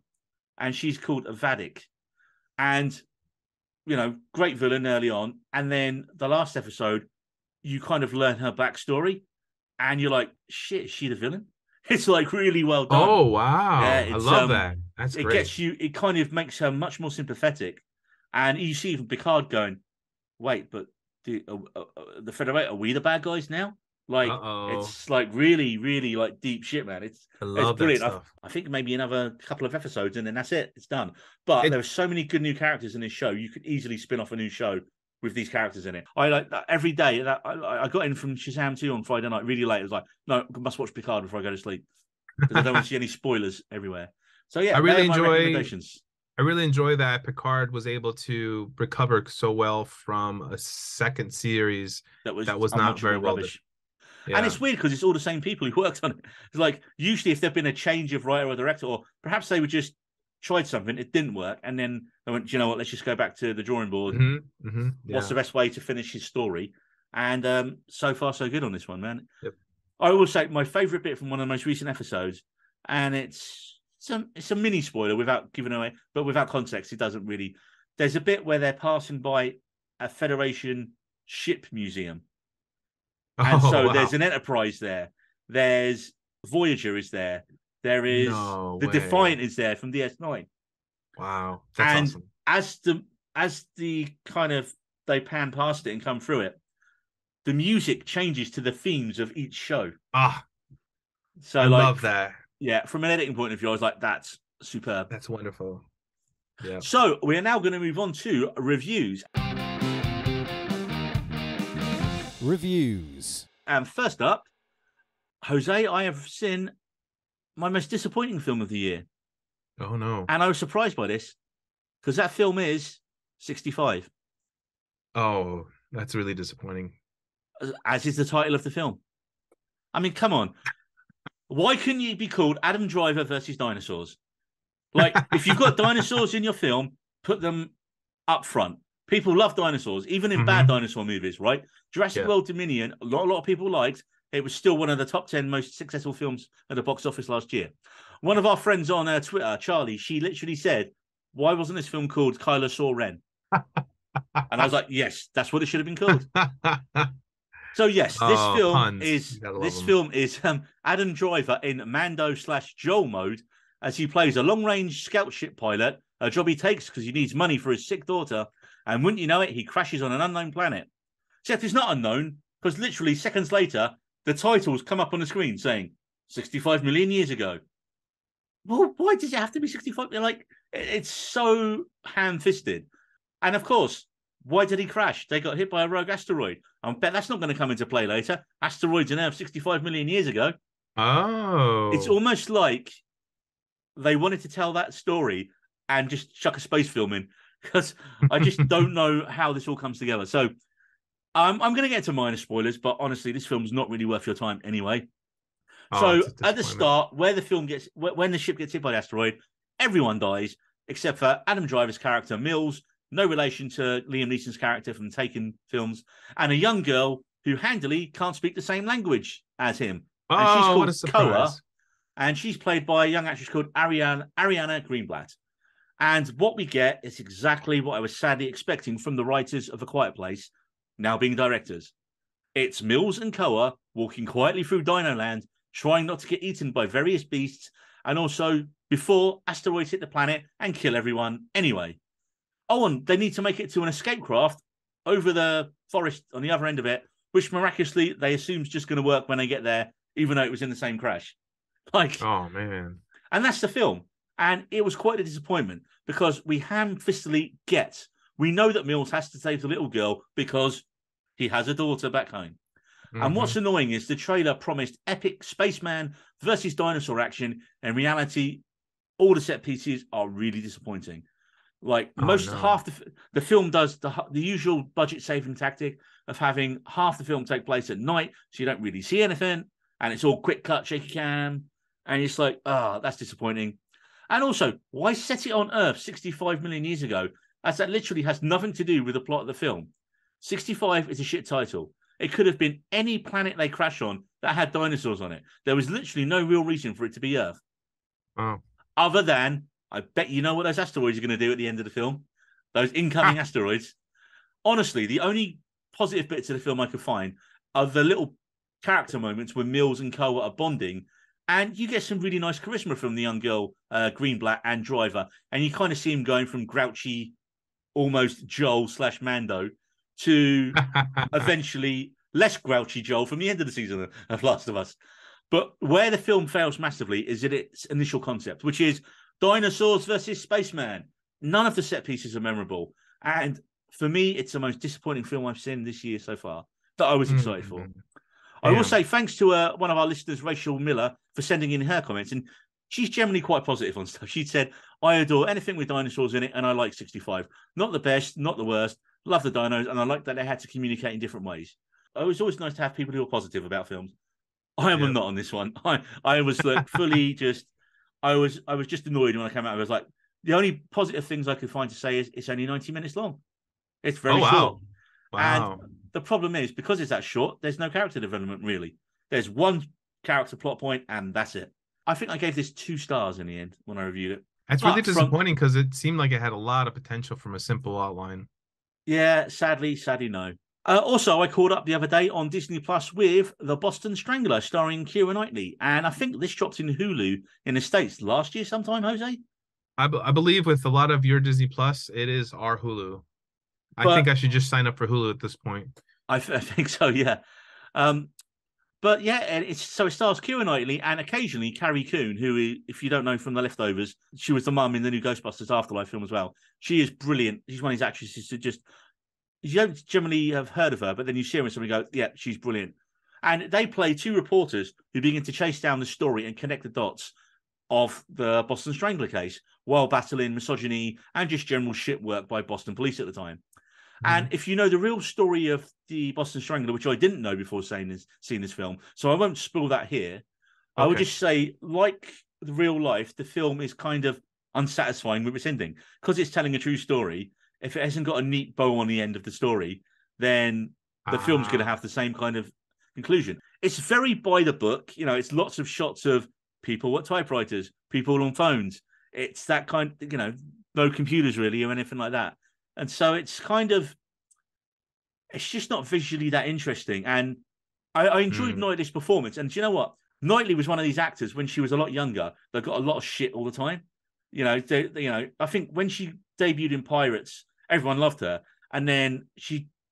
and she's called Vadik. And, great villain early on. And then the last episode, you kind of learn her backstory, and you're like, shit, is she the villain? It's like really well done. Oh, wow. Yeah, I love that. That's great. It kind of makes her much more sympathetic. And you see even Picard going, wait, but the Federation, are we the bad guys now? Like, it's like really, really like deep shit, man. It's brilliant. That stuff. I think maybe another couple of episodes and then that's it. It's done. But there are so many good new characters in this show. You could easily spin off a new show with these characters in it. I like that every day. I got in from Shazam 2 on Friday night really late. I was like, no, I must watch Picard before I go to sleep because I don't want to see any spoilers everywhere. So yeah, I really enjoy that Picard was able to recover so well from a second series that was not very well done. Yeah. And it's weird because it's all the same people who worked on it. It's like usually if there'd been a change of writer or director, or perhaps they would just tried something, it didn't work, and then they went, do you know what, let's just go back to the drawing board. Yeah. What's the best way to finish his story? And so far so good on this one, man. Yep. I will say my favorite bit from one of the most recent episodes, and it's a mini spoiler without giving away, but without context, it doesn't really. There's a bit where they're passing by a Federation ship museum, and there's an Enterprise there. There's Voyager is there. There is the Defiant is there from DS9. Wow, that's awesome. As the kind of they pan past it and come through it, the music changes to the themes of each show. So I love that. Yeah, from an editing point of view, I was like, that's superb. That's wonderful. Yeah. So we are now going to move on to reviews. And first up, Jose, I have seen my most disappointing film of the year. Oh, no. And I was surprised by this because that film is 65. Oh, that's really disappointing. As is the title of the film. I mean, come on. Why couldn't you be called Adam Driver versus Dinosaurs? Like, if you've got dinosaurs in your film, put them up front. People love dinosaurs, even in bad dinosaur movies, right? Jurassic World Dominion, a lot of people liked. It was still one of the top 10 most successful films at the box office last year. One of our friends on Twitter, Charlie, she literally said, why wasn't this film called Kylo Saw Ren? And I was like, yes, that's what it should have been called. So yes, Puns. You gotta love this them. film is Adam Driver in Mando/Joel mode as he plays a long-range scout ship pilot, a job he takes because he needs money for his sick daughter. And wouldn't you know it, he crashes on an unknown planet. Except it's not unknown because literally seconds later, the titles come up on the screen saying 65 million years ago. Well, why does it have to be 65? Like, it's so ham-fisted. And of course, why did he crash? They got hit by a rogue asteroid. I bet that's not going to come into play later. Asteroids on Earth 65 million years ago. It's Oh. almost like they wanted to tell that story and just chuck a space film in because I just don't know how this all comes together. So I'm going to get to minor spoilers, but honestly, this film's not really worth your time anyway. Oh, So it's a at the disappointment. start, when the ship gets hit by the asteroid, everyone dies except for Adam Driver's character Mills, no relation to Liam Neeson's character from Taken films, and a young girl who handily can't speak the same language as him, and she's Oh, what a called Koa, surprise. and she's played by a young actress called Ariana Greenblatt. And what we get is exactly what I was sadly expecting from the writers of A Quiet Place, now being directors. It's Mills and Koa walking quietly through Dino Land, trying not to get eaten by various beasts, and also before asteroids hit the planet and kill everyone anyway. Oh, and they need to make it to an escape craft over the forest on the other end of it, which miraculously they assume is just going to work when they get there, even though it was in the same crash. Like, Oh man. and that's the film. And it was quite a disappointment because we ham-fistedly we know that Mills has to save the little girl because he has a daughter back home. And what's Mm-hmm. annoying is the trailer promised epic spaceman versus dinosaur action. In reality, all the set pieces are really disappointing. Like Oh most no. half the film does the usual budget saving tactic of having half the film take place at night, so you don't really see anything, and it's all quick cut, shaky cam, and it's like, that's disappointing. And also, why set it on Earth 65 million years ago? As that literally has nothing to do with the plot of the film. 65 is a shit title. It could have been any planet they crash on that had dinosaurs on it. There was literally no real reason for it to be Earth, Oh. other than I bet you know what those asteroids are going to do at the end of the film. Those incoming asteroids. Honestly, the only positive bits of the film I could find are the little character moments when Mills and Koa are bonding, and you get some really nice charisma from the young girl, Greenblatt and Driver, and you kind of see him going from grouchy, almost Joel/Mando to eventually less grouchy Joel from the end of the season of Last of Us. But where the film fails massively is in its initial concept, which is dinosaurs versus spaceman. None of the set pieces are memorable. And for me, it's the most disappointing film I've seen this year so far that I was excited for. I will Damn. say thanks to one of our listeners, Rachel Miller, for sending in her comments. And she's generally quite positive on stuff. She said, I adore anything with dinosaurs in it, and I like 65. Not the best, not the worst. Love the dinos, and I like that they had to communicate in different ways. It was always nice to have people who are positive about films. I am Yep. not on this one. I was like fully just I was just annoyed when I came out. I was like, the only positive things I could find to say is it's only 90 minutes long. It's very Oh short. wow. And Wow. the problem is because it's that short, there's no character development really. There's one character plot point and that's it. I think I gave this 2 stars in the end when I reviewed it. That's really But from disappointing because it seemed like it had a lot of potential from a simple outline. yeah, sadly no. Also, I called up the other day on Disney Plus with The Boston Strangler, starring Keira Knightley, and I think this dropped in Hulu in the States last year sometime, Jose. I believe with a lot of your Disney Plus, it is our Hulu. I think But I should just sign up for Hulu at this point. I think so, yeah. But yeah, it stars Keira Knightley and occasionally Carrie Coon, who, if you don't know from The Leftovers, she was the mum in the new Ghostbusters Afterlife film as well. She is brilliant. She's one of these actresses who just you don't generally have heard of her, but then you see her and somebody go, yeah, she's brilliant. And they play 2 reporters who begin to chase down the story and connect the dots of the Boston Strangler case while battling misogyny and just general shit work by Boston police at the time. And if you know the real story of the Boston Strangler, which I didn't know before seeing this film, so I won't spoil that here. I would just say, like the real life, the film is kind of unsatisfying with its ending because it's telling a true story. If it hasn't got a neat bow on the end of the story, then the film's going to have the same kind of conclusion. It's very by the book. You know, it's lots of shots of people at typewriters, people on phones. It's that kind, no computers really or anything like that. And so it's kind of, it's just not visually that interesting. And I enjoyed Knightley's performance. And do you know what? Knightley was one of these actors when she was a lot younger that got a lot of shit all the time. I think when she debuted in Pirates, everyone loved her. And then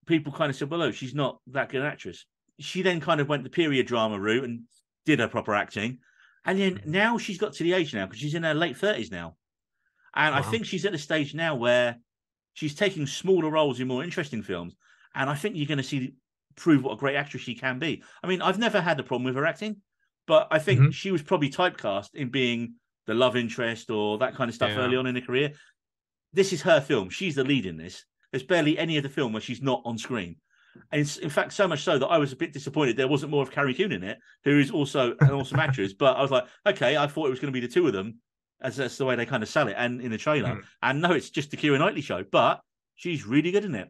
people kind of said, well, no, she's not that good an actress. She then kind of went the period drama route and did her proper acting. And then now she's got to the age now, because she's in her late 30s now. And I think she's at the stage now where she's taking smaller roles in more interesting films. And I think you're going to prove what a great actress she can be. I mean, I've never had a problem with her acting, but I think she was probably typecast in being the love interest or that kind of stuff early on in her career. This is her film. She's the lead in this. There's barely any of the film where she's not on screen. And in fact, so much so that I was a bit disappointed there wasn't more of Carrie Coon in it, who is also an awesome actress. But I was like, okay, I thought it was going to be the two of them, as that's the way they kind of sell it and in the trailer. And no, it's just the Keira Knightley show, but she's really good in it.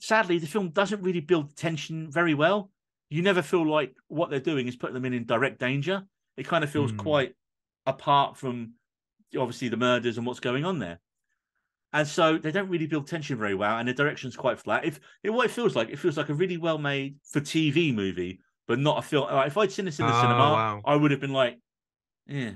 Sadly, the film doesn't really build tension very well. You never feel like what they're doing is putting them in direct danger. It kind of feels quite apart from, obviously, the murders and what's going on there. And so they don't really build tension very well, and the direction's quite flat. What it feels like a really well-made for TV movie, but not a film. Like, if I'd seen this in the cinema, I would have been like, yeah.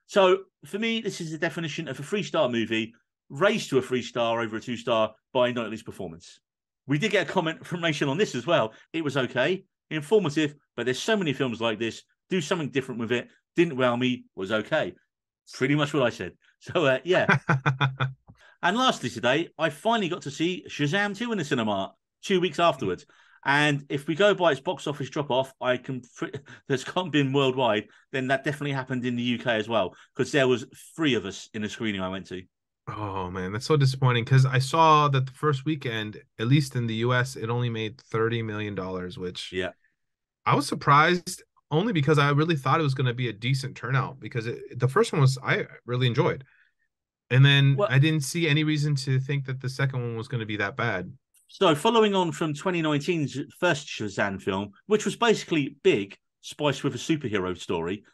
So for me, this is the definition of a 3-star movie, raised to a 3-star over a 2-star by Knightley's performance. We did get a comment from Rachel on this as well. It was okay, informative, but there's so many films like this. Do something different with it. Didn't wow me, was okay. Pretty much what I said. So, yeah. And lastly today, I finally got to see Shazam 2 in the cinema 2 weeks afterwards. And if we go by its box office drop-off, there's been worldwide, then that definitely happened in the UK as well, because there was 3 of us in a screening I went to. Oh, man, that's so disappointing, because I saw that the first weekend, at least in the US, it only made $30 million, which I was surprised, only because I really thought it was going to be a decent turnout, because the first one I really enjoyed. And then I didn't see any reason to think that the second one was going to be that bad. So following on from 2019's first Shazam film, which was basically big, spiced with a superhero story,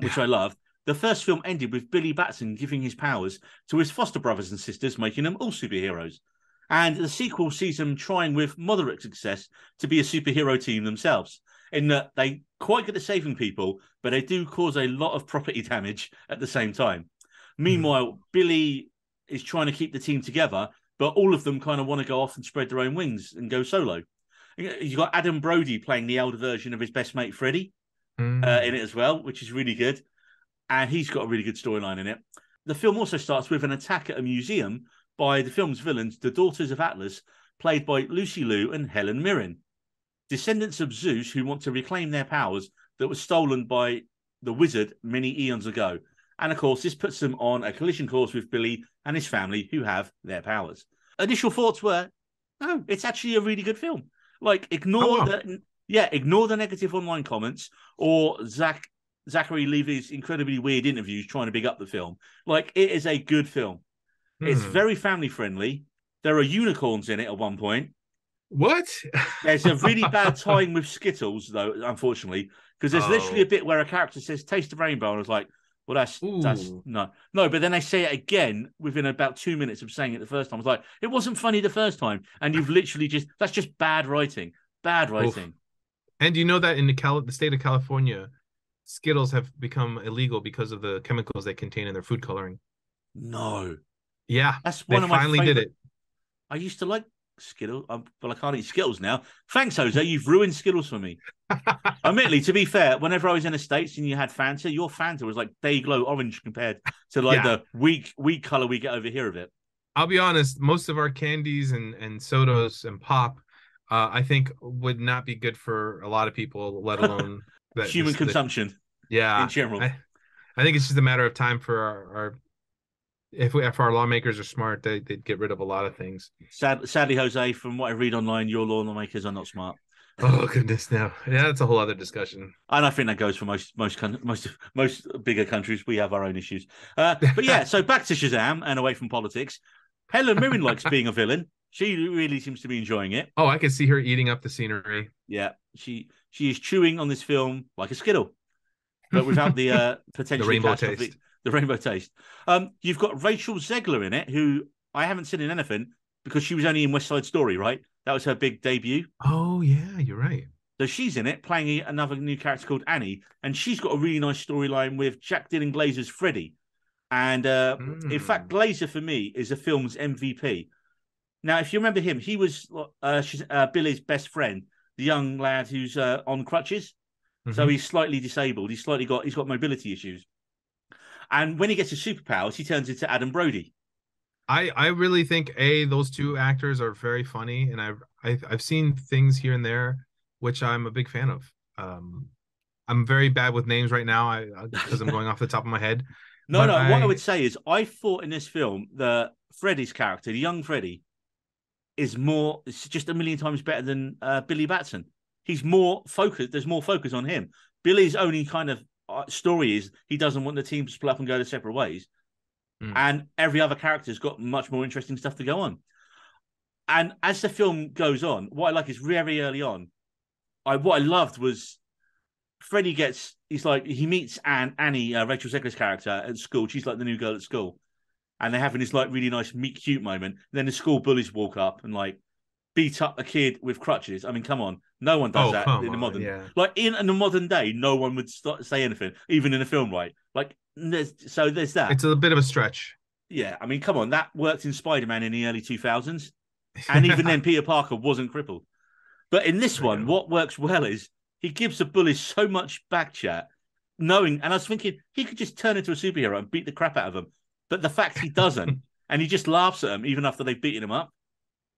which I loved, the first film ended with Billy Batson giving his powers to his foster brothers and sisters, making them all superheroes. And the sequel sees them trying with moderate success to be a superhero team themselves, in that they quite good at saving people, but they do cause a lot of property damage at the same time. Meanwhile, Billy is trying to keep the team together, but all of them kind of want to go off and spread their own wings and go solo. You've got Adam Brody playing the elder version of his best mate, Freddie, in it as well, which is really good. And he's got a really good storyline in it. The film also starts with an attack at a museum by the film's villains, the Daughters of Atlas, played by Lucy Liu and Helen Mirren, descendants of Zeus who want to reclaim their powers that were stolen by the wizard many eons ago. And of course, this puts them on a collision course with Billy and his family who have their powers. Initial thoughts were, oh, it's actually a really good film. Like, ignore the negative online comments or Zachary Levy's incredibly weird interviews trying to big up the film. Like, it is a good film. It's very family friendly. There are unicorns in it at one point. What? There's a really bad time with Skittles, though, unfortunately, because there's literally a bit where a character says, taste the rainbow, and I was like, well, that's no. But then they say it again within about 2 minutes of saying it the first time. I was like, it wasn't funny the first time. And you've literally that's just bad writing. Bad writing. Oof. And you know that in the state of California, Skittles have become illegal because of the chemicals they contain in their food coloring. No. Yeah. That's one of my finally did it. I used to like Skittles, but I can't eat Skittles now. Thanks, Jose. You've ruined Skittles for me. Admittedly, to be fair, whenever I was in the States and you had Fanta, your Fanta was like Dayglow orange compared to the weak color we get over here of it. I'll be honest, most of our candies and sodas and pop, I think would not be good for a lot of people, let alone human consumption. In general. I think it's just a matter of time for our if our lawmakers are smart, they'd get rid of a lot of things. Sadly, Jose, from what I read online, your lawmakers are not smart. Oh goodness, no. Yeah, that's a whole other discussion. And I think that goes for most bigger countries. We have our own issues. But yeah, so back to Shazam and away from politics. Helen Mirren likes being a villain. She really seems to be enjoying it. Oh, I can see her eating up the scenery. Yeah, she is chewing on this film like a Skittle, but without the potential the rainbow taste. The rainbow taste. You've got Rachel Zegler in it, who I haven't seen in anything, because she was only in West Side Story, right? That was her big debut. Oh yeah, you're right. So she's in it, playing another new character called Annie, and she's got a really nice storyline with Jack Dylan Glazer's Freddy. And in fact, Glazer for me is the film's MVP. Now, if you remember him, he was Billy's best friend, the young lad who's on crutches. So he's slightly disabled. He's got mobility issues. And when he gets his superpowers, he turns into Adam Brody. I really think those two actors are very funny, and I've seen things here and there which I'm a big fan of. I'm very bad with names right now because I'm going off the top of my head. No, what I would say is I thought in this film that Freddy's character, the young Freddy, it's just a million times better than Billy Batson. He's more focused. There's more focus on him. Billy's only kind of story is he doesn't want the team to split up and go their separate ways. And every other character's got much more interesting stuff to go on. And as the film goes on, what I like is very early on, what I loved was Freddie he meets Annie, Rachel Zegler's character at school. She's like the new girl at school. And they're having this like really nice meet cute moment. And then the school bullies walk up and like beat up a kid with crutches. I mean, come on. No one does that in the modern. Yeah. Like in the modern day, no one would say anything, even in a film, right? Like, there's that. It's a bit of a stretch. Yeah, I mean, come on. That worked in Spider-Man in the early 2000s. And even then, Peter Parker wasn't crippled. But in this one, what works well is he gives the bullies so much back chat, and I was thinking he could just turn into a superhero and beat the crap out of them. But the fact he doesn't, and he just laughs at them even after they've beaten him up,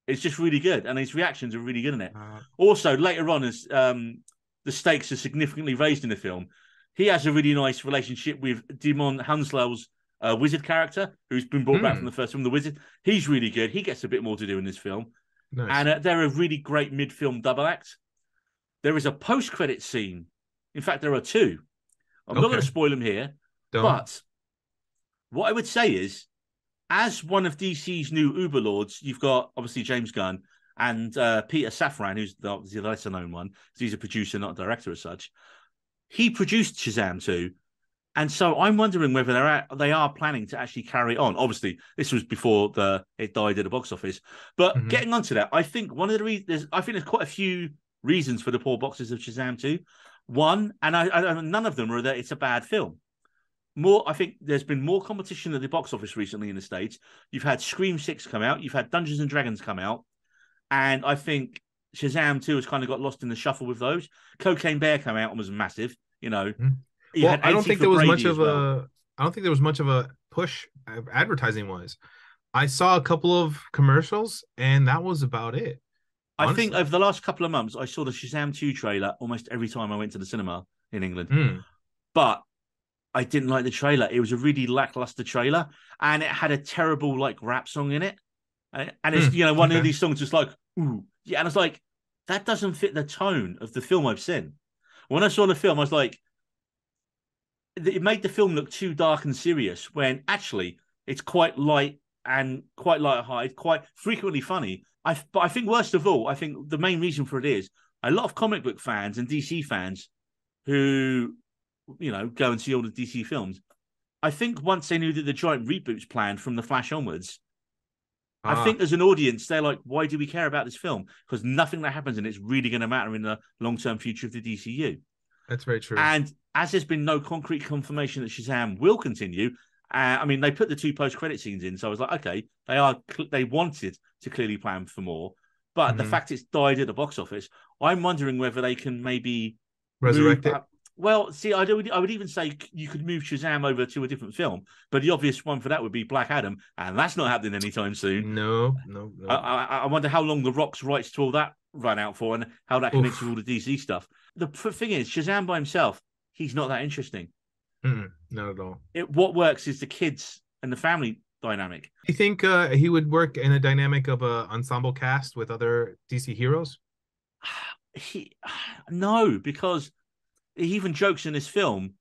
it's just really good. And his reactions are really good in it. Also, later on, as the stakes are significantly raised in the film, he has a really nice relationship with Dimon Hanslow's wizard character, who's been brought back from the first film, the wizard. He's really good. He gets a bit more to do in this film. Nice. And they're a really great mid-film double act. There is a post-credit scene. In fact, there are two. I'm not going to spoil them here. But what I would say is, as one of DC's new Uberlords, you've got, obviously, James Gunn and Peter Safran, who's the lesser-known one. He's a producer, not a director as such. He produced Shazam 2. And so I'm wondering whether they are planning to actually carry on. Obviously, this was before it died at the box office. But getting onto that, I think one of the reasons, I think there's quite a few reasons for the poor boxes of Shazam 2. One, and none of them are that it's a bad film. I think there's been more competition at the box office recently in the States. You've had Scream 6 come out. You've had Dungeons and Dragons come out. And I think Shazam 2 has kind of got lost in the shuffle with those. Cocaine Bear came out and was massive, you know. Well, I don't think there was much of a push advertising wise. I saw a couple of commercials and that was about it. Honestly. I think over the last couple of months, I saw the Shazam 2 trailer almost every time I went to the cinema in England. But I didn't like the trailer. It was a really lackluster trailer and it had a terrible like rap song in it. And it's, one of these songs just like, ooh. Yeah, and I was like, that doesn't fit the tone of the film I've seen. When I saw the film, I was like, it made the film look too dark and serious when actually it's quite light and quite light-hearted, quite frequently funny. But I think worst of all, I think the main reason for it is a lot of comic book fans and DC fans who, go and see all the DC films. I think once they knew that the giant reboots planned from The Flash onwards, I think as an audience, they're like, why do we care about this film? Because nothing that happens in it's really going to matter in the long-term future of the DCU. That's very true. And as there's been no concrete confirmation that Shazam will continue, I mean, they put the 2 post-credit scenes in, so I was like, okay, they wanted to clearly plan for more, but the fact it's died at the box office, I'm wondering whether they can maybe resurrect it. Well, see, I would even say you could move Shazam over to a different film, but the obvious one for that would be Black Adam, and that's not happening anytime soon. No. I wonder how long The Rock's rights to all that run out for, and how that connects with all the DC stuff. The thing is, Shazam by himself, he's not that interesting. Not at all. What works is the kids and the family dynamic. You think he would work in a dynamic of an ensemble cast with other DC heroes? No, because he even jokes in this film,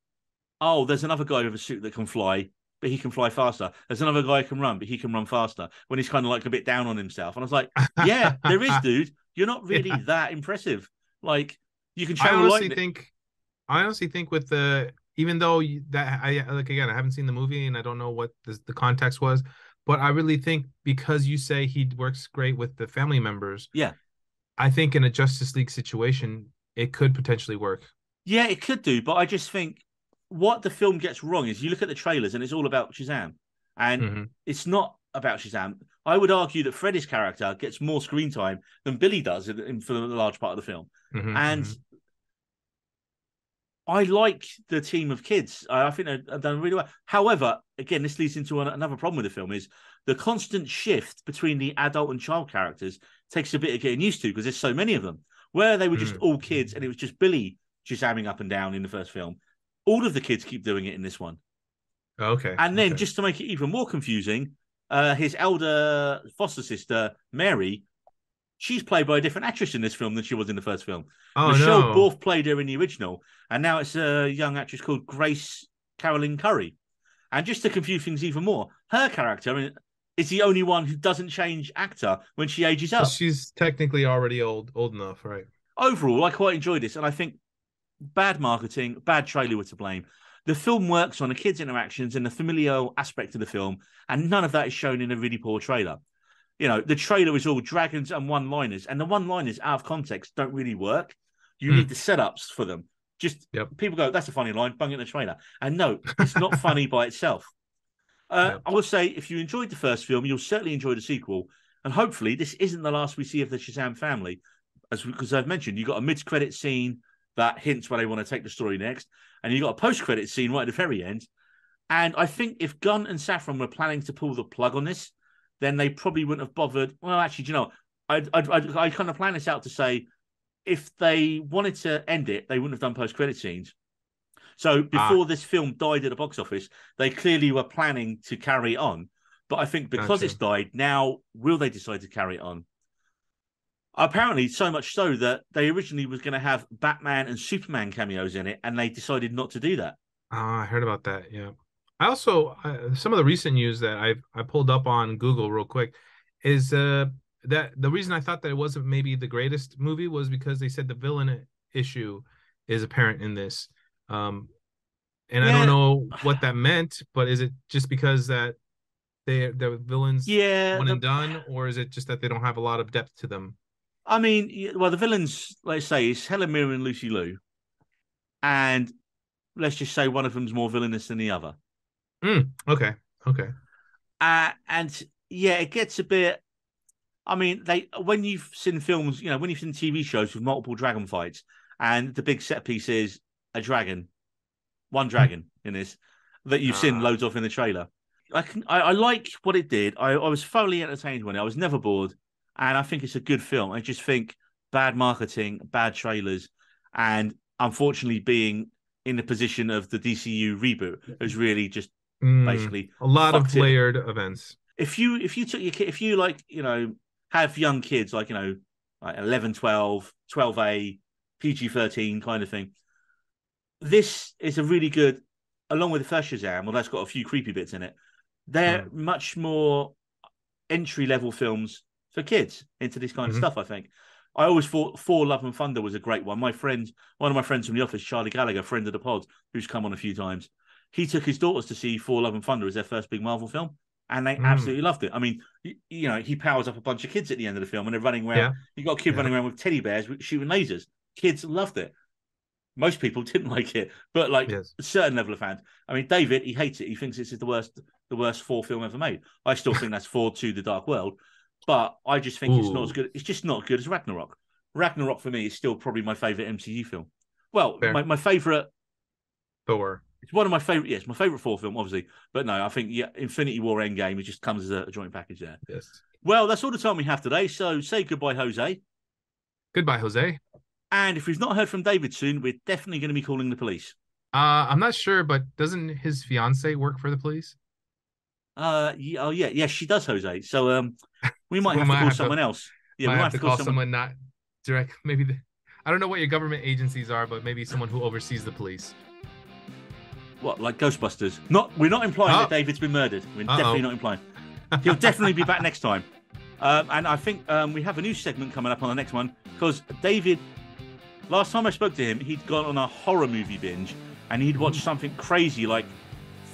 oh, there's another guy with a suit that can fly, but he can fly faster. There's another guy who can run, but he can run faster, when he's kind of like a bit down on himself. And I was like, yeah, there is, dude. You're not really that impressive. Like, you can channel lightning. I honestly think with the, even though I haven't seen the movie and I don't know what the context was, but I really think because you say he works great with the family members, Yeah. I think in a Justice League situation, it could potentially work. Yeah, it could do, but I just think what the film gets wrong is you look at the trailers and it's all about Shazam. And it's not about Shazam. I would argue that Freddy's character gets more screen time than Billy does for the large part of the film. And I like the team of kids. I think they've done really well. However, again, this leads into another problem with the film is the constant shift between the adult and child characters takes a bit of getting used to because there's so many of them. Where they were just all kids and it was just Billy Shazamming up and down in the first film. All of the kids keep doing it in this one. Okay. And then just to make it even more confusing, his elder foster sister, Mary, she's played by a different actress in this film than she was in the first film. Michelle Borth played her in the original, and now it's a young actress called Grace Carolyn Curry. And just to confuse things even more, her character is the only one who doesn't change actor when she ages up. So she's technically already old enough, right? Overall, I quite enjoyed this, and I think bad marketing, bad trailer were to blame. The film works on the kids' interactions and the familial aspect of the film, and none of that is shown in a really poor trailer. You know, the trailer is all dragons and one-liners, and the one-liners out of context don't really work. You need the setups for them. Just people go, that's a funny line, bung it in the trailer. And no, it's not funny by itself. I will say, if you enjoyed the first film, you'll certainly enjoy the sequel. And hopefully this isn't the last we see of the Shazam family. Because I've mentioned, you've got a mid-credit scene that hints where they want to take the story next. And you've got a post-credit scene right at the very end. And I think if Gunn and Safran were planning to pull the plug on this, then they probably wouldn't have bothered. Well, actually, do you know, I kind of plan this out to say, if they wanted to end it, they wouldn't have done post-credit scenes. So before this film died at the box office, they clearly were planning to carry it on. But I think because it's died, now will they decide to carry it on? Apparently, so much so that they originally was going to have Batman and Superman cameos in it, and they decided not to do that. I heard about that, yeah. I also, some of the recent news that I pulled up on Google real quick is that the reason I thought that it wasn't maybe the greatest movie was because they said the villain issue is apparent in this. And I don't know what that meant, but is it just because that the villains one and done, or is it just that they don't have a lot of depth to them? I mean, well, the villains, let's say, is Helen Mirren and Lucy Liu. And let's just say one of them's more villainous than the other. Okay. And yeah, it gets a bit. I mean, when you've seen films, when you've seen TV shows with multiple dragon fights, and the big set piece is a dragon, one dragon in this that you've seen loads of in the trailer. I like what it did. I was thoroughly entertained when I was never bored, and I think it's a good film. I just think bad marketing, bad trailers, and unfortunately being in the position of the DCU reboot has really just basically a lot of layered events. If you took your kid, if you have young kids like 11, 12, 12A, PG-13 kind of thing, this is a really good, along with the first Shazam, well, that's got a few creepy bits in it. They're much more entry-level films for kids into this kind of stuff, I think. I always thought Thor: Love and Thunder was a great one. One of my friends from the office, Charlie Gallagher, friend of the pod, who's come on a few times, he took his daughters to see Thor: Love and Thunder as their first big Marvel film, and they absolutely loved it. I mean, he powers up a bunch of kids at the end of the film, and they're running around. Yeah. You got a kid running around with teddy bears shooting lasers. Kids loved it. Most people didn't like it, but a certain level of fans. I mean, David, he hates it. He thinks this is the worst Thor film ever made. I still think that's Thor 2: The Dark World, but I just think it's not as good. It's just not as good as Ragnarok. Ragnarok for me is still probably my favorite MCU film. Well, my favorite Thor. It's one of my favorite. Yes, my favorite Thor film, obviously. But no, I think Infinity War Endgame. It just comes as a joint package there. Yes. Well, that's all the time we have today. So say goodbye, Jose. Goodbye, Jose. And if we've not heard from David soon, we're definitely going to be calling the police. I'm not sure, but doesn't his fiance work for the police? Yes, she does, Jose. So we might have to call someone else. Yeah, we might have to call someone not direct. Maybe I don't know what your government agencies are, but maybe someone who oversees the police. What, like Ghostbusters? We're not implying that David's been murdered. We're definitely not implying. He'll definitely be back next time. And I think we have a new segment coming up on the next one because David, last time I spoke to him, he'd gone on a horror movie binge and he'd watched something crazy like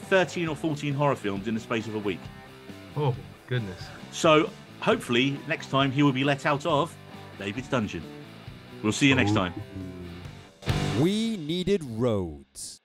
13 or 14 horror films in the space of a week. Oh, goodness. So hopefully next time he will be let out of David's dungeon. We'll see you next time. We needed roads.